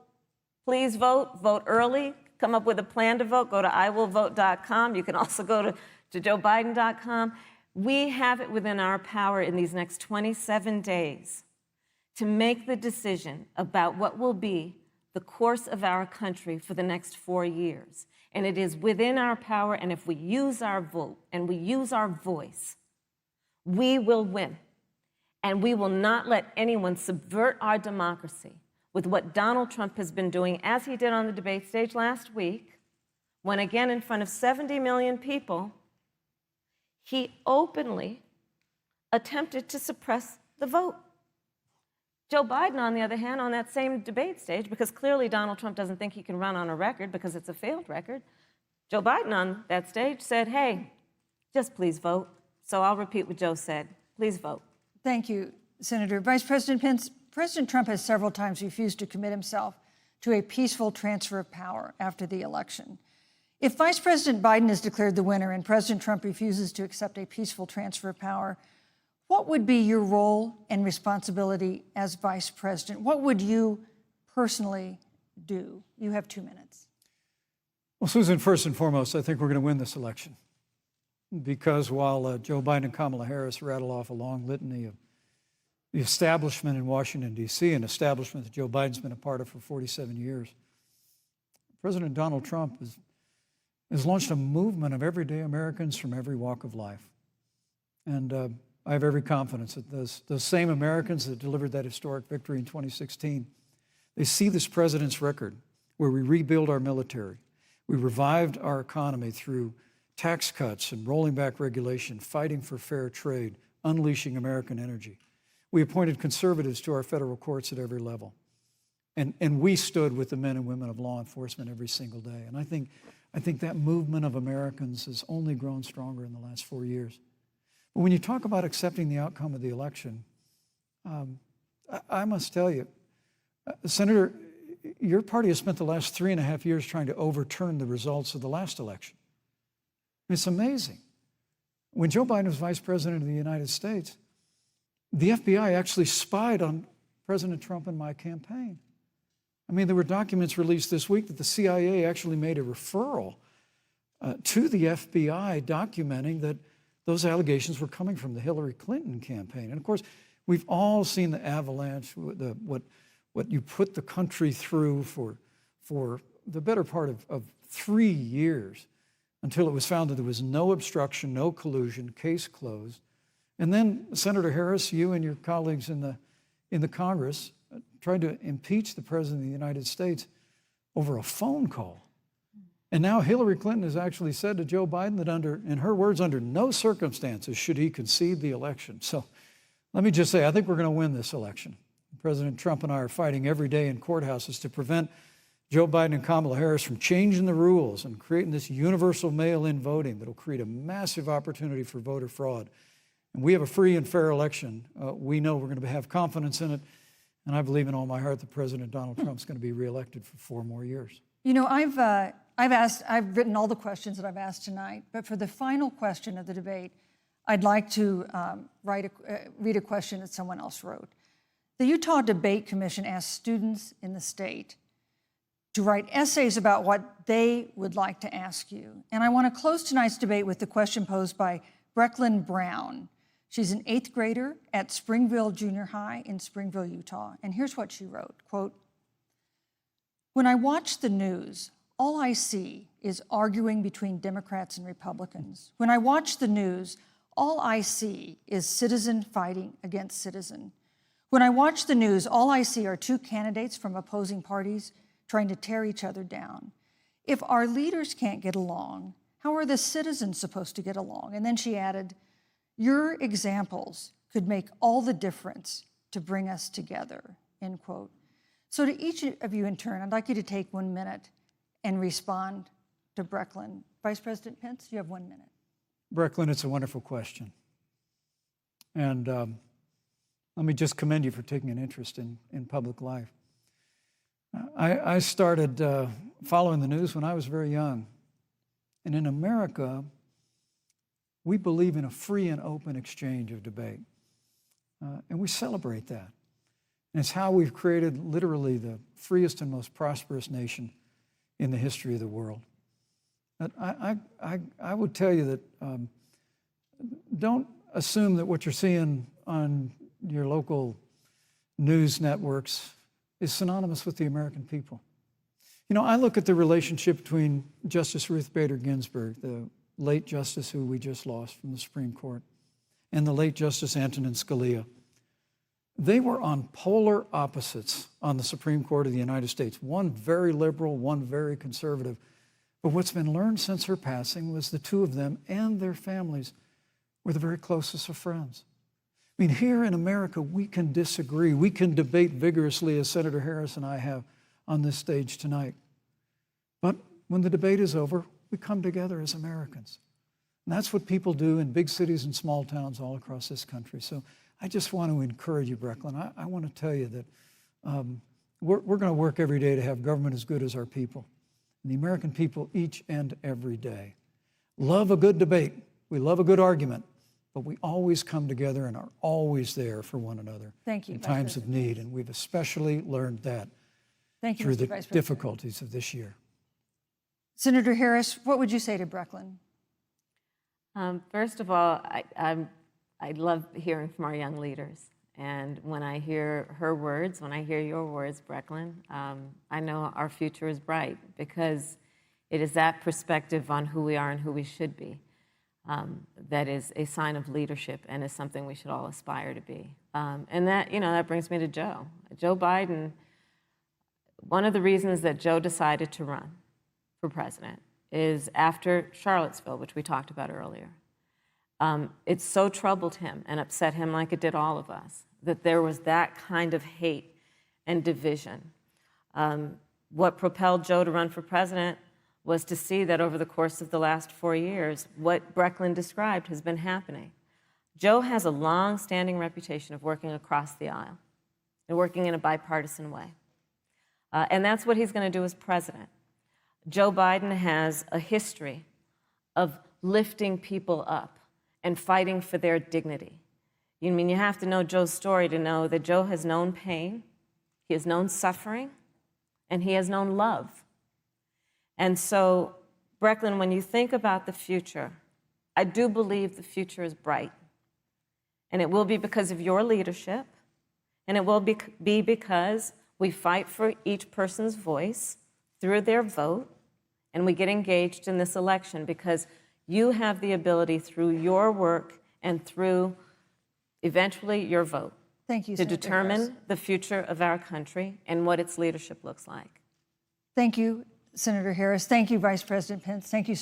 Please vote. Vote early. Come up with a plan to vote. Go to iwillvote.com. You can also go to joeBiden.com. We have it within our power in these next 27 days to make the decision about what will be the course of our country for the next 4 years. And it is within our power, and if we use our vote and we use our voice, we will win. And we will not let anyone subvert our democracy with what Donald Trump has been doing, as he did on the debate stage last week, when again in front of 70 million people, he openly attempted to suppress the vote. Joe Biden, on the other hand, on that same debate stage, because clearly Donald Trump doesn't think he can run on a record because it's a failed record, Joe Biden on that stage said, hey, just please vote. So I'll repeat what Joe said. Please vote. Thank you, Senator. Vice President Pence, President Trump has several times refused to commit himself to a peaceful transfer of power after the election. If Vice President Biden is declared the winner and President Trump refuses to accept a peaceful transfer of power, what would be your role and responsibility as Vice President? What would you personally do? You have 2 minutes. Well, Susan, first and foremost, I think we're going to win this election. Because while Joe Biden and Kamala Harris rattle off a long litany of the establishment in Washington, D.C., an establishment that Joe Biden's been a part of for 47 years, President Donald Trump has launched a movement of everyday Americans from every walk of life. And I have every confidence that those same Americans that delivered that historic victory in 2016, they see this president's record where we rebuild our military, we revived our economy through tax cuts and rolling back regulation, fighting for fair trade, unleashing American energy. We appointed conservatives to our federal courts at every level. And we stood with the men and women of law enforcement every single day. And I think that movement of Americans has only grown stronger in the last 4 years. But when you talk about accepting the outcome of the election, I must tell you, Senator, your party has spent the last 3.5 years trying to overturn the results of the last election. It's amazing. When Joe Biden was Vice President of the United States, the FBI actually spied on President Trump and my campaign. I mean, there were documents released this week that the CIA actually made a referral to the FBI documenting that those allegations were coming from the Hillary Clinton campaign. And of course, we've all seen the avalanche, what you put the country through for the better part of 3 years until it was found that there was no obstruction, no collusion, case closed. And then Senator Harris, you and your colleagues in the Congress tried to impeach the President of the United States over a phone call. And now Hillary Clinton has actually said to Joe Biden that in her words, under no circumstances should he concede the election. So let me just say, I think we're going to win this election. President Trump and I are fighting every day in courthouses to prevent Joe Biden and Kamala Harris from changing the rules and creating this universal mail-in voting that will create a massive opportunity for voter fraud. And we have a free and fair election. We know we're going to have confidence in it. And I believe in all my heart that President Donald Trump's going to be reelected for 4 more years. You know, I've written all the questions that I've asked tonight, but for the final question of the debate, I'd like to read a question that someone else wrote. The Utah Debate Commission asked students in the state to write essays about what they would like to ask you. And I want to close tonight's debate with the question posed by Brecklin Brown. She's an 8th grader at Springville Junior High in Springville, Utah. And here's what she wrote, quote, "When I watch the news, all I see is arguing between Democrats and Republicans. When I watch the news, all I see is citizen fighting against citizen. When I watch the news, all I see are 2 candidates from opposing parties trying to tear each other down. If our leaders can't get along, how How are the citizens supposed to get along? And then she added, your examples could make all the difference to bring us together, end quote. So to each of you in turn, I'd like you to take 1 minute and respond to Brecklin. Vice President Pence, you have 1 minute. Brecklin, it's a wonderful question. And let me just commend you for taking an interest in public life. I started following the news when I was very young. And in America, we believe in a free and open exchange of debate. And we celebrate that. And it's how we've created literally the freest and most prosperous nation in the history of the world. But I would tell you that don't assume that what you're seeing on your local news networks is synonymous with the American people. You know, I look at the relationship between Justice Ruth Bader Ginsburg, the late justice who we just lost from the Supreme Court, and the late Justice Antonin Scalia. They were on polar opposites on the Supreme Court of the United States, one very liberal, one very conservative. But what's been learned since her passing was the two of them and their families were the very closest of friends. I mean, here in America, we can disagree. We can debate vigorously, as Senator Harris and I have on this stage tonight. But when the debate is over, we come together as Americans. And that's what people do in big cities and small towns all across this country. So I just want to encourage you, Brecklin. I want to tell you that we're going to work every day to have government as good as our people. And the American people each and every day love a good debate. We love a good argument. But we always come together and are always there for one another Thank you, in Vice times of President. need. And we've especially learned that Thank you, through Mr. the Vice President. difficulties of this year. Senator Harris, what would you say to Brecklin? First of all, I love hearing from our young leaders. And when I hear her words, when I hear your words, Brecklin, I know our future is bright because it is that perspective on who we are and who we should be that is a sign of leadership and is something we should all aspire to be. And that, you know, that brings me to Joe. Joe Biden, one of the reasons that Joe decided to run for president is after Charlottesville, which we talked about earlier. It so troubled him and upset him like it did all of us, that there was that kind of hate and division. What propelled Joe to run for president was to see that over the course of the last 4 years, what Brecklin described has been happening. Joe has a long-standing reputation of working across the aisle and working in a bipartisan way. And that's what he's going to do as president. Joe Biden has a history of lifting people up and fighting for their dignity. You mean you have to know Joe's story to know that Joe has known pain, he has known suffering, and he has known love. And so, Brecklin, when you think about the future, I do believe the future is bright. And it will be because of your leadership, and it will be because we fight for each person's voice through their vote, and we get engaged in this election because you have the ability through your work and through eventually your vote Thank you, to Senator determine Harris. the future of our country and what its leadership looks like. Thank you, Senator Harris. Thank you, Vice President Pence. Thank you,